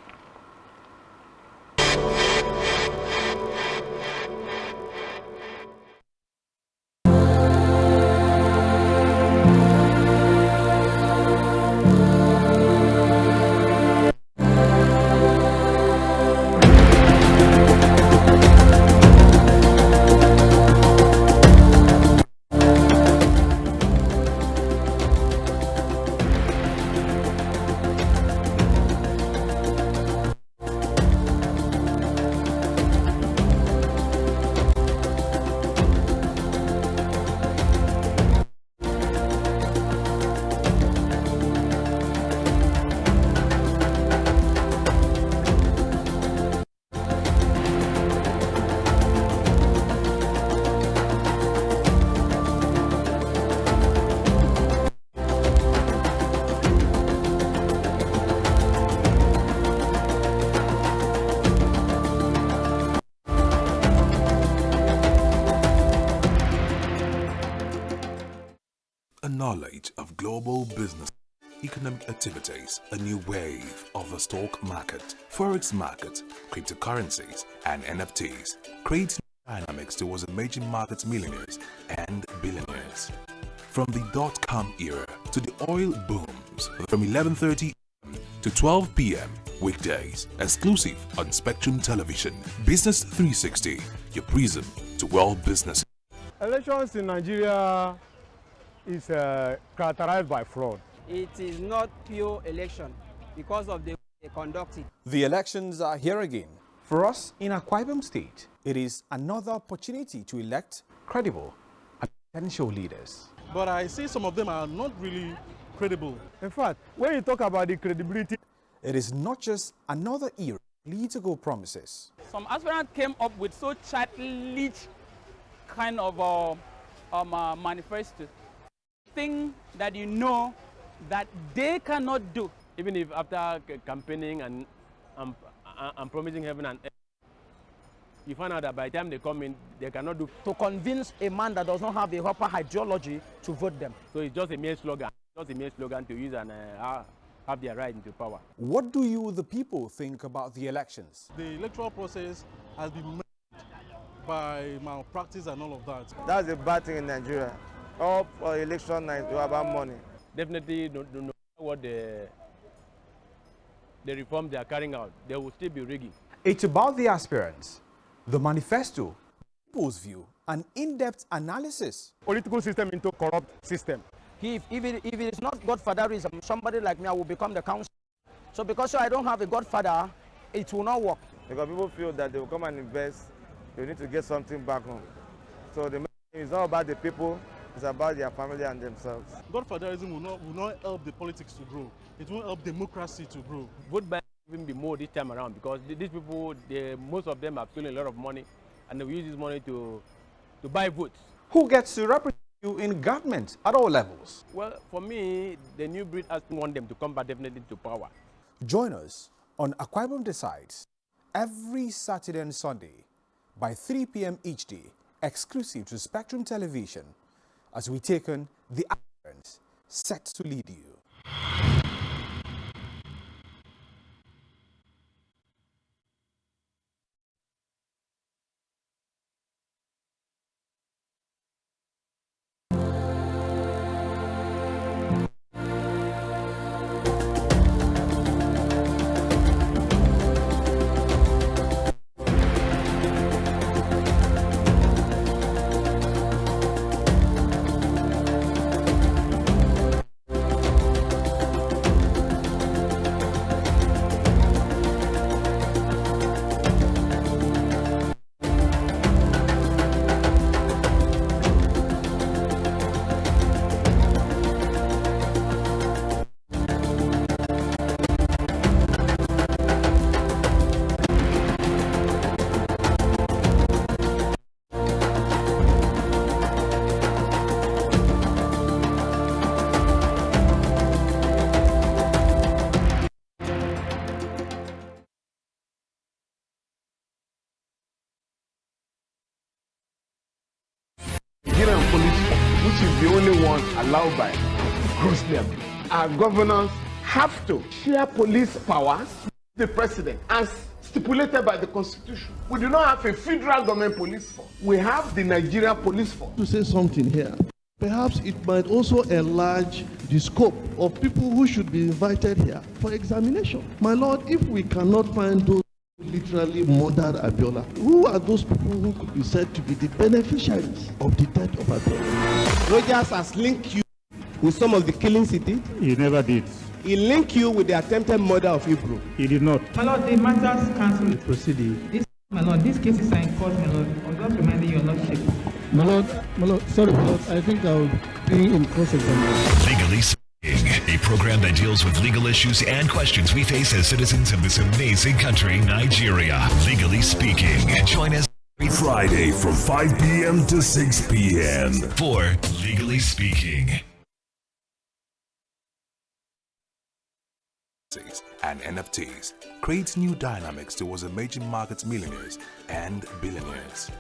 A knowledge of global business, economic activities, a new wave of the stock market, forex market, cryptocurrencies, and NFTs creates dynamics towards emerging market millionaires and billionaires. From the dot-com era to the oil booms, from 11:30 a.m. to 12 p.m. weekdays, exclusive on Spectrum Television. Business 360, your prism to world business. Elections in Nigeria is characterized by fraud. It is not pure election because of the way they conduct it. The elections are here again. For us in Akwa Ibom State, it is another opportunity to elect credible and potential leaders. But I see some of them are not really credible. In fact, when you talk about the credibility, it is not just another era of political promises. Some aspirants came up with so childish kind of manifesto. Thing that you know that they cannot do. Even if after campaigning and promising heaven and earth, you find out that by the time they come in, they cannot do. To convince a man that does not have a proper ideology to vote them. So it's just a mere slogan. Just a mere slogan to use and have their right into power. What do you, the people, think about the elections? The electoral process has been made by malpractice and all of that. That's a bad thing in Nigeria. All election night is about money. Definitely, no matter what the reform they are carrying out, there will still be rigging. It's about the aspirants, the manifesto, people's view, an in-depth analysis. Political system into corrupt system. If it is not godfatherism, somebody like me, I will become the council. So because I don't have a godfather, it will not work. Because people feel that they will come and invest, they need to get something back home. So it's not about the people. It's about their family and themselves. Godfatherism will not help the politics to grow. It won't help democracy to grow. Vote buying will even be more this time around because these people, most of them have stolen a lot of money and they will use this money to buy votes. Who gets to represent you in government at all levels? Well, for me, the new breed has want them to come back definitely to power. Join us on Akwa Ibom Decides every Saturday and Sunday by 3 p.m. each day, exclusive to Spectrum Television, as we take on the aspirants set to lead you. Nigerian police force, which is the only one allowed by grossly abused. Our governors have to share police powers with the president as stipulated by the constitution. We do not have a federal government police force. We have the Nigerian police force. To say something here, perhaps it might also enlarge the scope of people who should be invited here for examination. My lord, if we cannot find those who literally murdered Abiola, who are those people who could be said to be the beneficiaries of the death of Abiola? Rogers has linked you with some of the killings he did. He never did. He linked you with the attempted murder of Hebrew. He did not. My lord, the matters cancel the proceeding. My lord, these cases are in court, my lord. I'm just reminding your lordship. My lord, sorry, my lord, I think I'll be in cross-examination. Legally Speaking, a program that deals with legal issues and questions we face as citizens of this amazing country, Nigeria. Legally Speaking. Join us every Friday from 5 p.m. to 6 p.m. for Legally Speaking. And NFTs creates new dynamics towards emerging market millionaires and billionaires.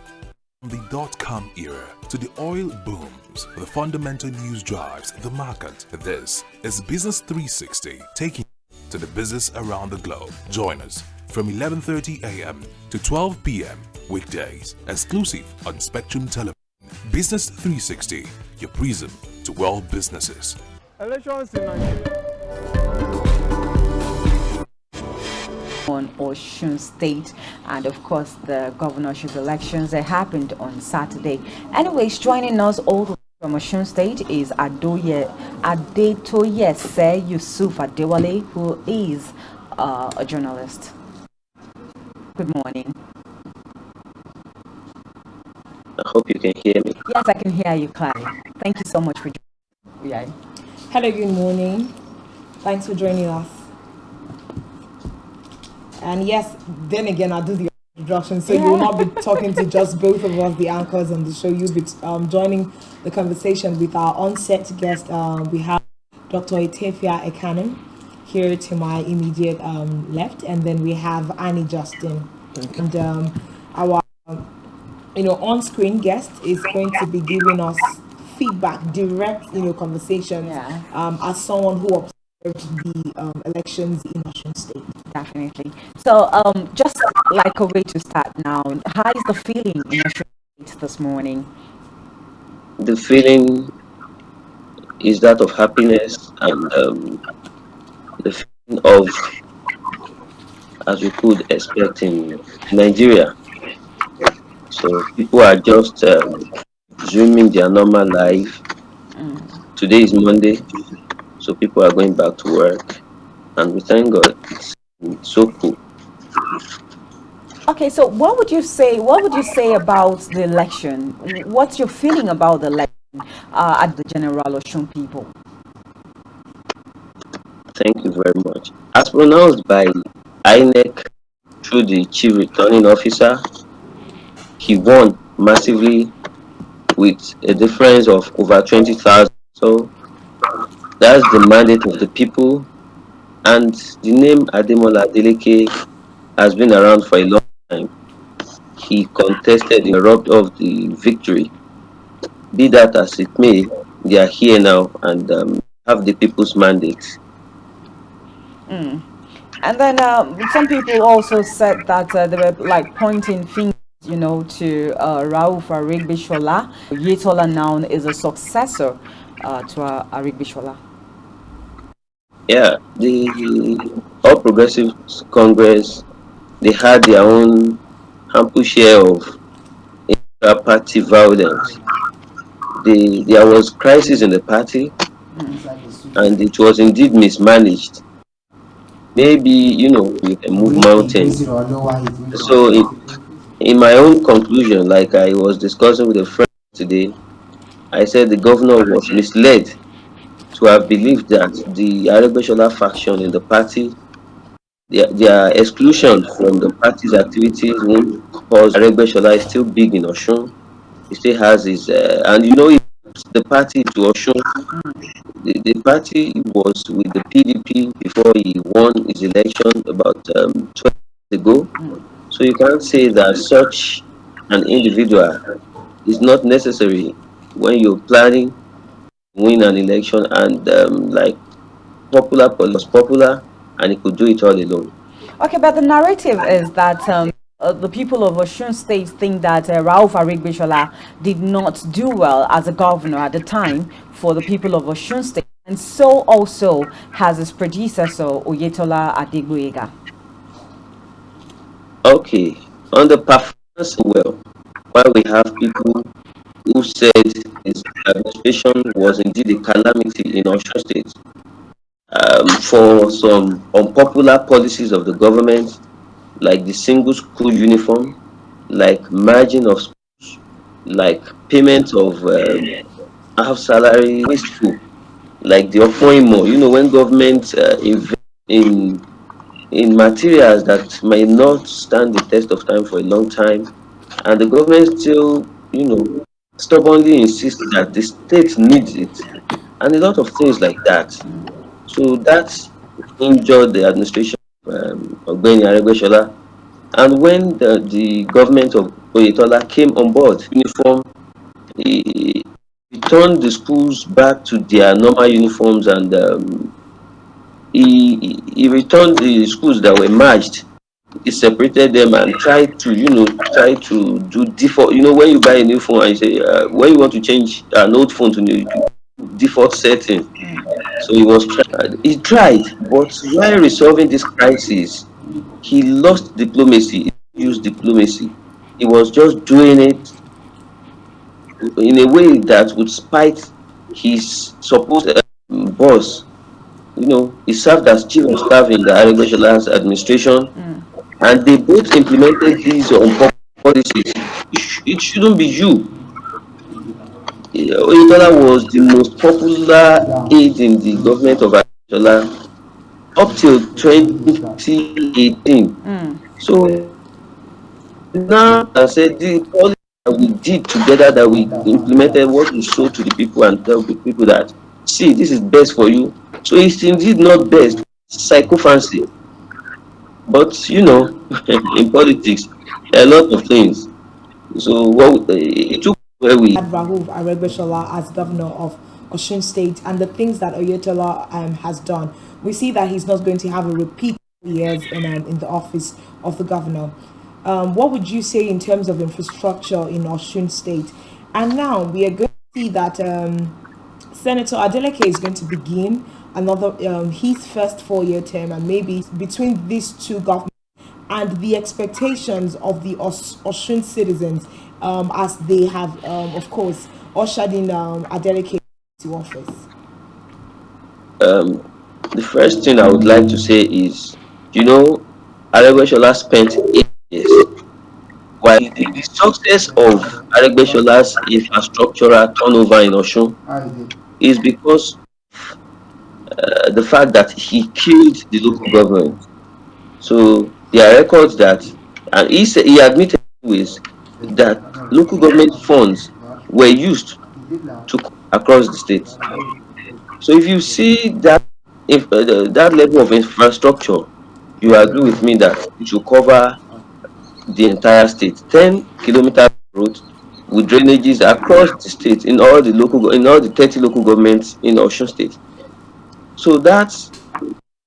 From the dot-com era to the oil booms, the fundamental news drives the market. This is Business 360, taking you to the business around the globe. Join us from 11:30 a.m. to 12 p.m. weekdays, exclusive on Spectrum Television. Business 360, your prism to world businesses. Elections in Nigeria. On Osun State, and of course the governorship elections that happened on Saturday. Anyways, joining us all the way from Osun State is Adetoyese Yusuf Adewale, who is a journalist. Good morning. I hope you can hear me. Yes, I can hear you clearly. Thank you so much for joining. Yeah. Hello, good morning. Thanks for joining us. And yes, then again, I'll do the introduction. So you will not be talking to just both of us, the anchors on the show. You'll be joining the conversation with our on-set guest. We have Dr. Etefia Ekanem here to my immediate left, and then we have Annie Justin. And our on-screen guest is going to be giving us feedback, direct conversation as someone who observed the elections in Osun State. Definitely. So just like a way to start now, how is the feeling in Osun State this morning? The feeling is that of happiness and the feeling of, as we could expect in Nigeria. So people are just resuming their normal life. Today is Monday, so people are going back to work, and we thank God. It's so cool. Okay, so what would you say about the election? What's your feeling about the election at the General Osun people? Thank you very much. As pronounced by INEC through the Chief Returning Officer, he won massively with a difference of over 20,000. So that's the mandate of the people. And the name Ademola Adeleke has been around for a long time. He contested in the route of the victory. Be that as it may, they are here now and have the people's mandate. And then some people also said that they were like pointing fingers, to Rauf Arigbeshola. Yetola now is a successor to Arigbeshola. Yeah, the All Progressives Congress, they had their own ample share of intra-party violence. There was crisis in the party, and it was indeed mismanaged. Maybe, you can move mountains. So in my own conclusion, like I was discussing with a friend today, I said the governor was misled to have believed that the Arigbeshola faction in the party, their exclusion from the party's activities won't cause Arigbeshola is still big in Osun. He still has his, and the party to Osun, the party was with the PDP before he won his election about 12 years ago. So you can't say that such an individual is not necessary when you're planning to win an election, and like popular was popular, and he could do it all alone. Okay, but the narrative is that the people of Osun State think that Rauf Aregbesola did not do well as a governor at the time for the people of Osun State, and so also has his predecessor Oyetola Adegboyega. Okay, on the performance, well, while we have people who said his administration was indeed a calamity in Osun State, for some unpopular policies of the government, like the single school uniform, like merging of schools, like payment of half salary, wasteful, like the Opoimo, when government invest in materials that may not stand the test of time for a long time, and the government still, stubbornly insists that the state needs it, and a lot of things like that. So that injured the administration of Ogbeni Aregbesola. And when the government of Oyetola came on board, uniform, he returned the schools back to their normal uniforms, and he returned the schools that were merged. He separated them and tried to, do default. When you buy a new phone and you say, when you want to change an old phone to new default setting. So he tried, but while resolving this crisis, he lost diplomacy. He used diplomacy. He was just doing it in a way that would spite his supposed boss. He served as chief of staff in the Aregbesolah's administration, and they both implemented these unpopular policies. It shouldn't be you. Oyetola was the most popular aide in the government of Aregbesola up till 2018. So now I said the policy that we did together, that we implemented, what we showed to the people and tell the people that, see, this is best for you. So it's indeed not best, psychophancy. But in politics, there are a lot of things. So what it took where we had Rauf Aregbesola as governor of Osun State and the things that Oyetola has done, we see that he's not going to have a repeat years in the office of the governor. What would you say in terms of infrastructure in Osun State? And now we are going to see that Senator Adeleke is going to begin another his first 4-year term, and maybe between these two governments and the expectations of the Osun citizens, as they have, of course, ushered in Adeleke to office. The first thing I would like to say is, Aregbesola spent 8 years. While the success of Aregbesola's infrastructural turnover in Osun is because the fact that he killed the local government. So there are records that, and he admitted with that local government funds were used to across the state. So if you see that, if that level of infrastructure, you agree with me that it should cover the entire state, 10 kilometers road with drainages across the state in all the 30 local governments in Osun State. So that's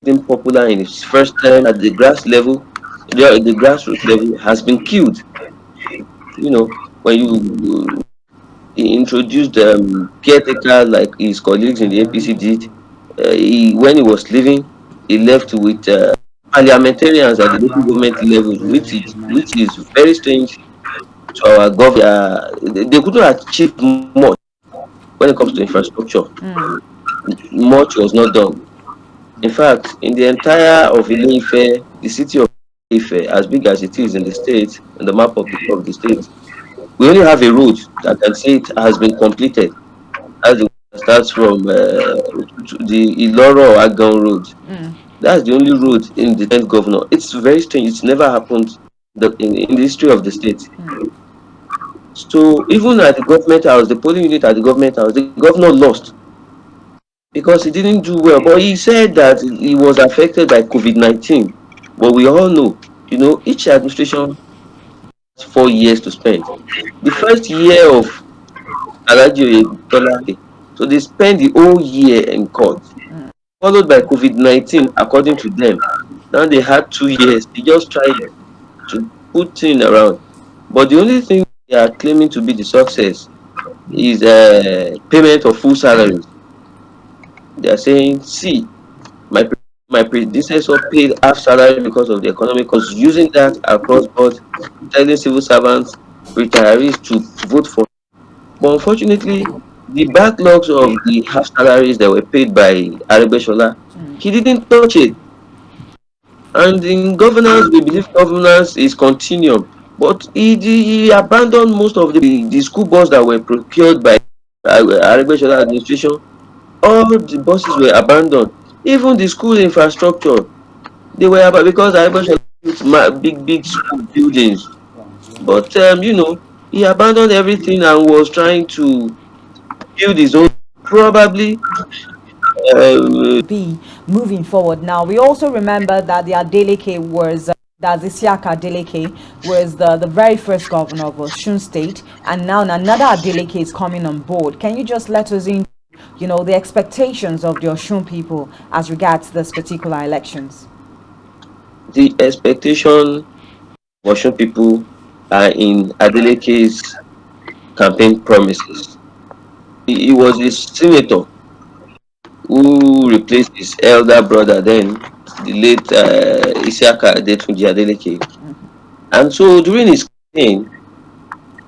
been popular in its first time at the the grassroots level has been killed. When you introduced caretaker like his colleagues in the APC did, when he was leaving, he left with parliamentarians at the local government level, which is very strange to our government. They couldn't achieve much when it comes to infrastructure. Much was not done. In fact, in the entire of Ile-Ife, the city of Ile-Ife, as big as it is in the state, in the map of the state, we only have a road that can say it has been completed. That's the one that starts from the Iloro Agan road. That's the only road in the 10th governor. It's very strange. It's never happened in the history of the state. So even at the government house, the polling unit at the government house, the governor lost because he didn't do well. But he said that he was affected by COVID-19. But we all know, each administration has 4 years to spend. The first year of Alaji Oyetola. So they spend the whole year in court, followed by COVID-19, according to them. Now they had 2 years. They just tried to put things around. But the only thing they are claiming to be the success is payment of full salaries. They are saying, see, my predecessor paid half salary because of the economic cost, using that across board, telling civil servants, retirees to vote for. But unfortunately, the backlogs of the half salaries that were paid by Aregbesola, he didn't touch it. And in governance, we believe governance is continuum. But he abandoned most of the school bus that were procured by Aregbesola administration. All the buses were abandoned. Even the school infrastructure, they were about, because Aregbesola built big school buildings. But he abandoned everything and was trying to build his own. Probably be moving forward. Now, we also remember that the Adeleke was, that Isiaka Adeleke was the very first governor of Osun State, and now another Adeleke is coming on board. Can you just let us in, the expectations of the Osun people as regards this particular elections? the expectation of Osun people are in Adeleke's campaign promises. He was a senator who replaced his elder brother then, the late Isiaka Adetunji Adeleke. And so during his campaign,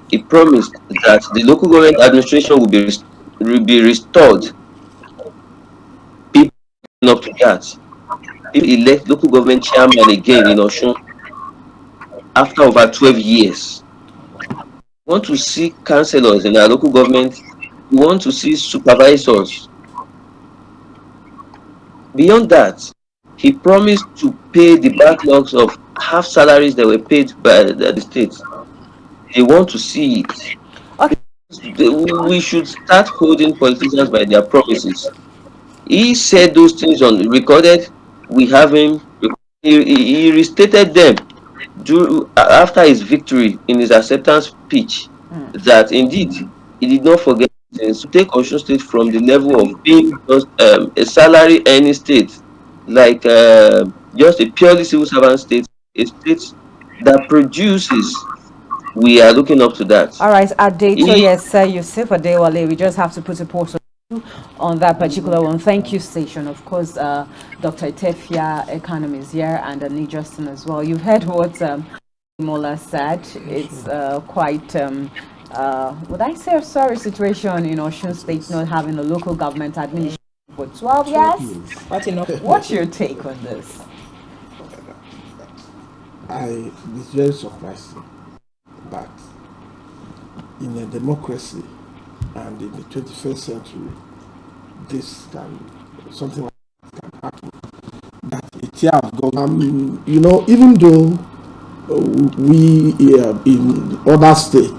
he promised that the local government administration will be restored. People up to that. He will elect local government chairman again in Osun after over 12 years. We want to see councillors in our local government. We want to see supervisors. Beyond that, he promised to pay the backlogs of half salaries that were paid by the state. They want to see it. We should start holding politicians by their promises. He said those things on recorded. We have him. He restated them after his victory in his acceptance speech, that indeed he did not forget things to take Osun State from the level of being just a salary earning state, like just a purely civil servant state, a state that produces. We are looking up to that. All right, Adeto, yes, Yusuf Adewale, we just have to put a pause on that particular one. Thank you, Station. Of course, Dr. Tefia Economy is here, and Annie Justin as well. You've heard what Mola said. It's quite, would I say, a sorry situation in Osun State not having a local government administration for 12 years? What's your take on this? It's very surprising that in a democracy and in the 21st century, something like that can happen. That a tier of government, even though we in other states,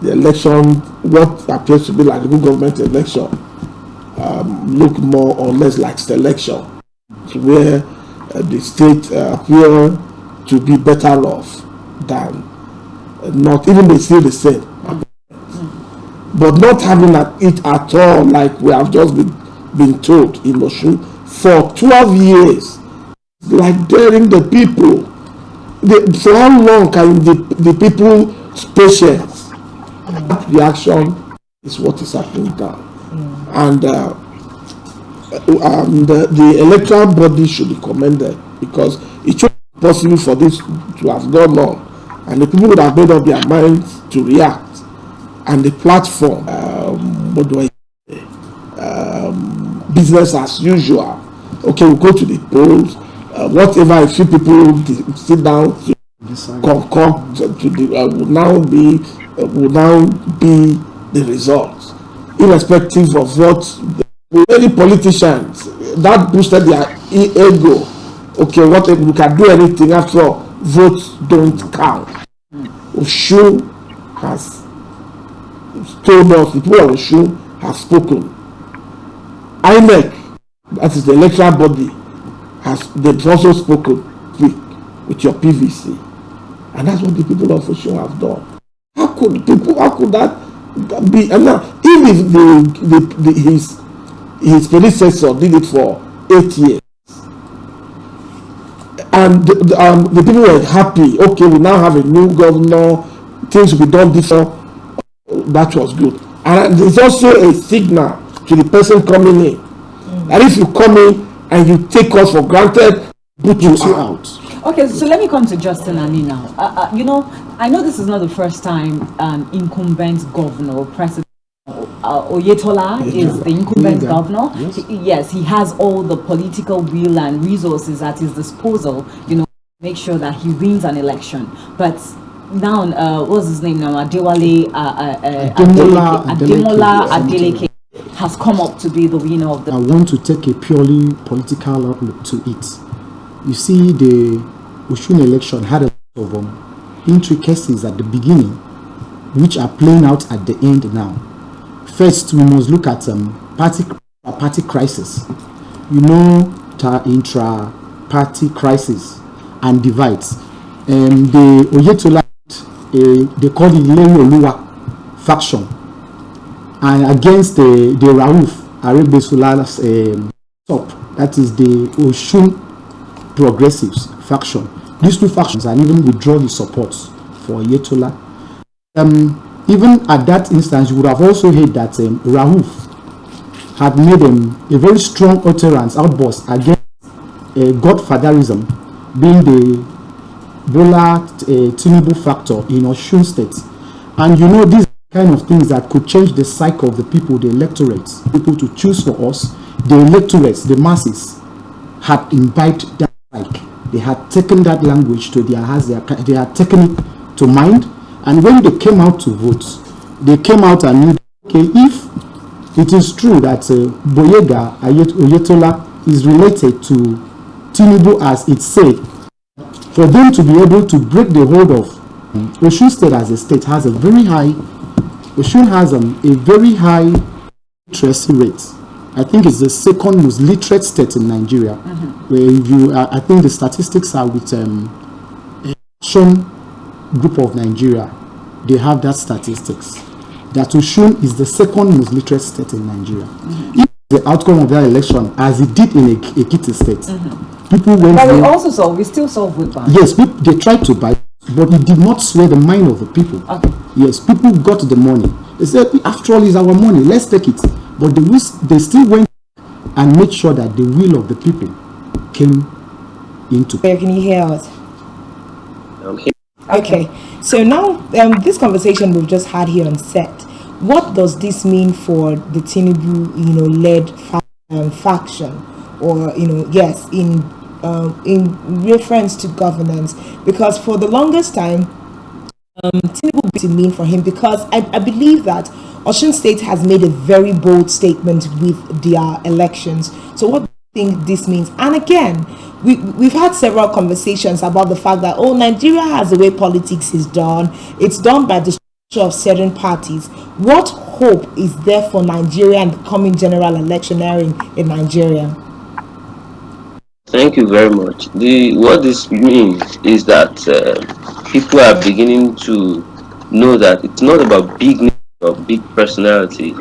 the election, what appears to be like a good government election, look more or less like selection, where the state appear to be better off than not, even they still the same. But not having it at all, like we have just been told in Osun for 12 years, like daring the people. For how long can the people's patience? Reaction is what is happening now. And the electoral body should be commended, because it should be possible for this to have gone on, and the people would have made up their minds to react. And the platform, business as usual. Okay, we'll go to the polls. Whatever a few people sit down to concoct will now be the results, irrespective of what many politicians that boosted their ego. Okay, what we can do anything after all. Votes don't count. Osun has told us, the people of Osun have spoken. INEC, that is the electoral body, they've also spoken with your PVC, and that's what the people of Osun have done. How could And now, if his predecessor did it for 8 years, and the people were happy, okay, we now have a new governor, things will be done different, that was good. And there's also a signal to the person coming in. And if you come in and you take us for granted, put you out. Okay, so let me come to Justin Ani now. You know, I know this is not the first time incumbent governor, President Oyetola is the incumbent governor. Yes, he has all the political will and resources at his disposal, you know, to make sure that he wins an election. But now, what's his name now? Ademola Adeleke has come up to be the winner of the... I want to take a purely political outlook to it. You see, the Osun election had a lot of intricacies at the beginning, which are playing out at the end now. First, we must look at party crisis. You know, intra-party crisis and divides. The Oyetola, they call it Oluwa faction, and against the Rauf Arebesola's top, that is the Osun Progressives faction. These two factions and even withdraw the support for Oyetola. Even at that instance, you would have also heard that Rauf had made a very strong utterance, outburst against godfatherism, being the Bola Tinubu factor in Osun State. And you know, these kind of things that could change the cycle of the people, the electorates, people to choose for us, the electorates, the masses, had imbibed that like. They had taken that language to their hearts, they had taken it to mind. And when they came out to vote, they came out and knew, okay, if it is true that Boyega Oyetola is related to Tinubu as it said, for them to be able to break the hold of Osun State as a state has a very high, Osun has a very high literacy rate. I think it's the second most literate state in Nigeria. Where you, I think the statistics are with Osun group of Nigeria. They have that statistics. That Osun is the second most literate state in Nigeria. If the outcome of that election, as it did in Ekiti State, people went. But we also saw, we still saw vote buying. Yes, they tried to buy, but it did not sway the mind of the people. Okay. Yes, people got the money. They said, after all, it's our money, let's take it. But they still went and made sure that the will of the people came into. Can you hear us? Okay, so now this conversation we've just had here on set, what does this mean for the Tinubu, led faction, or yes, in reference to governance? Because for the longest time, Tinubu to mean for him, because I believe that Osun State has made a very bold statement with their elections. So what do you think this means? And again, we've had several conversations about the fact that, Nigeria has the way politics is done. It's done by the structure of certain parties. What hope is there for Nigeria and the coming general electioneering in Nigeria? Thank you very much. What this means is that people are beginning to know that it's not about big or big personality.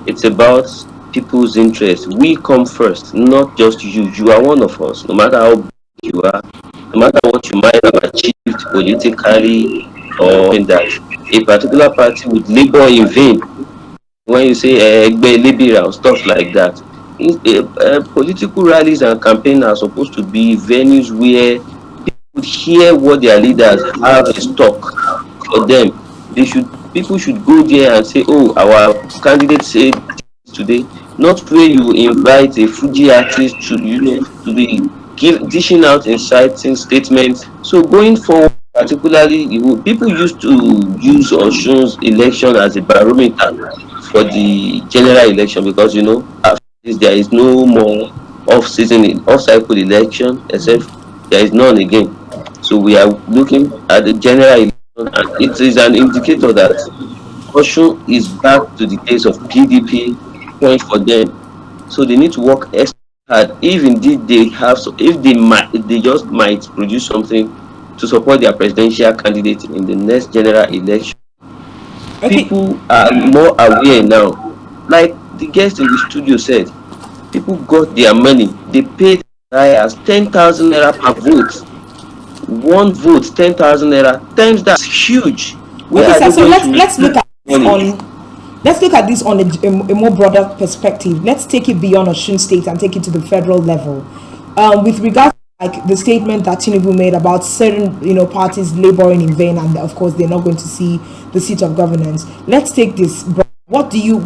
It's about people's interests. We come first, not just you. You are one of us. No matter how big you are, no matter what you might have achieved politically, or in that a particular party would labor in vain. When you say Libera or stuff like that, political rallies and campaigns are supposed to be venues where people hear what their leaders have in stock for them. People should go there and say, our candidate said today, not where you invite a Fuji artist to be dishing out inciting statements. So going forward, particularly, people used to use Osun's election as a barometer for the general election, because after this there is no more off-cycle election, except there is none again. So we are looking at the general election, and it is an indicator that Osun is back to the days of PDP point for them. So they need to work extra hard. If indeed they have, if they just might produce something to support their presidential candidate in the next general election. People are more aware now. Like the guest in the studio said, people got their money. They paid as 10,000 naira per vote. One vote, 10,000 naira. Times that's huge. Where are sir, they so going let's to look at this money? let's look at this on a more broader perspective. Let's take it beyond Osun State and take it to the federal level. With regard to like the statement that Tinubu made about certain parties laboring in vain, and of course they're not going to see the seat of governance. Let's take this. What do you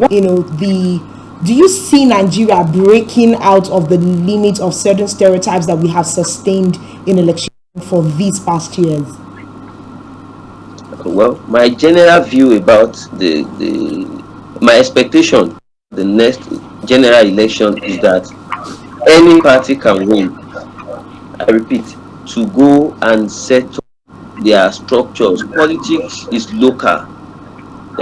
do you see Nigeria breaking out of the limit of certain stereotypes that we have sustained in election for these past years? Well, my general view about my expectation the next general election is that any party can win. I repeat, to go and set up their structures. Politics is local.